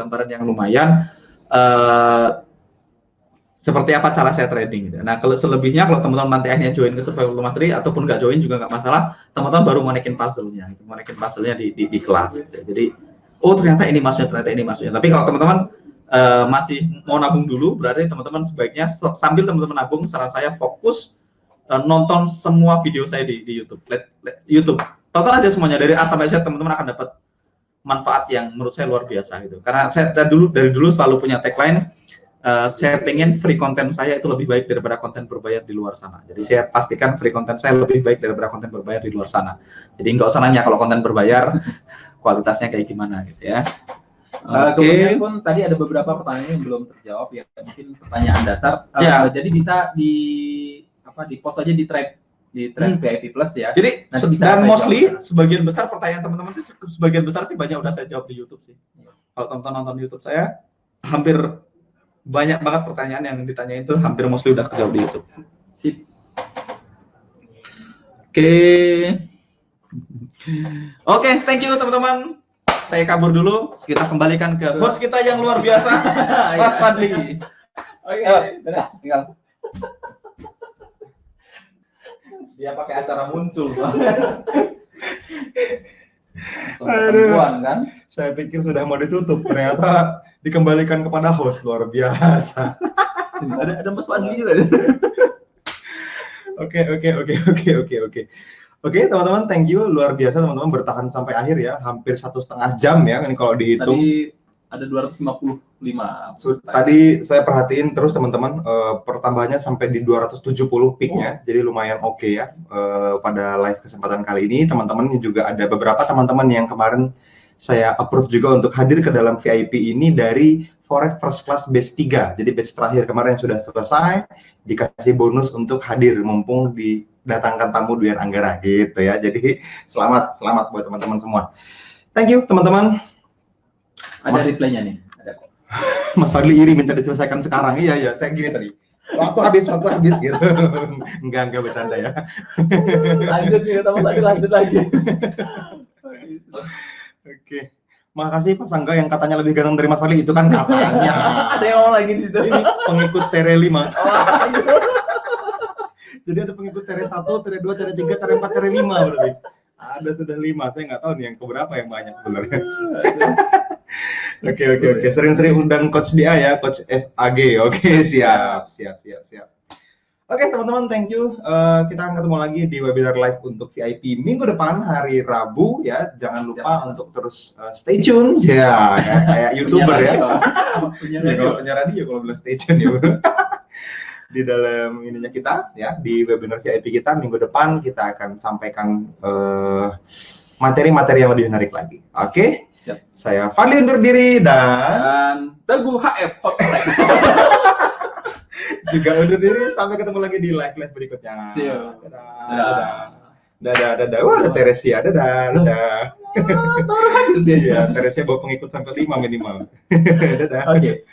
seperti apa cara saya trading gitu. Nah, kalau selebihnya kalau teman-teman nanti akhirnya join ke Survival to Mastery ataupun nggak join juga nggak masalah, teman-teman baru monekin puzzle-nya di kelas gitu. Jadi oh ternyata ini maksudnya. Tapi kalau teman-teman masih mau nabung dulu, berarti teman-teman sebaiknya sambil teman-teman nabung, saran saya fokus nonton semua video saya di YouTube. YouTube. Tonton aja semuanya dari A sampai Z, teman-teman akan dapat manfaat yang menurut saya luar biasa gitu. Karena saya dari dulu selalu punya tagline, saya pengen free content saya itu lebih baik daripada konten berbayar di luar sana. Jadi saya pastikan free content saya lebih baik daripada konten berbayar di luar sana. Jadi nggak usah nanya kalau konten berbayar kualitasnya kayak gimana gitu ya. Kemudian pun tadi ada beberapa pertanyaan yang belum terjawab ya, mungkin pertanyaan dasar. Jadi bisa di post aja di thread VIP Plus ya. Jadi dan mostly sebagian besar pertanyaan teman-teman itu sebagian besar sih banyak udah saya jawab di YouTube sih. Kalau teman-teman nonton YouTube saya, hampir banyak banget pertanyaan yang ditanyain itu hampir mostly udah kejawab di YouTube. Sip. Oke, thank you teman-teman. Saya kabur dulu, kita kembalikan ke host kita yang luar biasa, Mas Fadli. Tinggal. Dia pakai acara muncul. Aduh, kan? Saya pikir sudah mau ditutup, ternyata dikembalikan kepada host, luar biasa. Ada Mas Fadli juga. Oke, teman-teman, thank you. Luar biasa teman-teman bertahan sampai akhir ya. Hampir 1,5 jam ya, ini kalau dihitung. Tadi ada 255. Tadi saya perhatiin terus teman-teman, pertambahannya sampai di 270 peak-nya. Jadi lumayan oke ya. Pada live kesempatan kali ini, teman-teman juga ada beberapa teman-teman yang kemarin saya approve juga untuk hadir ke dalam VIP ini dari Forex First Class Batch 3. Jadi batch terakhir kemarin sudah selesai, dikasih bonus untuk hadir mumpung didatangkan tamu Dwi Anggara gitu ya. Jadi selamat buat teman-teman semua. Thank you teman-teman. Ada reply-nya nih. Ada kok. Mas Fadli iri minta diselesaikan sekarang. Iya, saya gini tadi. Waktu habis gitu. Enggak bercanda ya. Lanjut nih, teman tadi lanjut lagi. Oke. Makasih Pak Sangga yang katanya lebih ganteng dari Mas Fadli, itu kan katanya. Ada yang ngomong lagi di situ. Ini pengikut Tere 5. Jadi ada pengikut Tere 1, Tere 2, Tere 3, Tere 4, Tere 5 berarti. Ada sudah 5, saya nggak tahu nih yang keberapa yang banyak sebenarnya. Oke. Sering-sering undang Coach DA ya, Coach FAG. Oke, siap. Oke teman-teman, thank you. Kita akan ketemu lagi di webinar live untuk VIP minggu depan hari Rabu ya. Jangan lupa untuk terus stay tune ya, kayak YouTuber ya. Kalau punya radio kalau belum stay tune ya. Di dalam ininya kita ya, di webinar VIP kita minggu depan kita akan sampaikan materi-materi yang lebih menarik lagi. Oke? Siap. Saya Fadli undur diri dan Teguh HF Hotline. juga undur diri, sampai ketemu lagi di live berikutnya. Siap. Dadah. Wah, ada Teresia. Dadah. Baru hadir dia. Ya, Teresia bawa pengikut sampai 5 minimal. Dadah. Oke.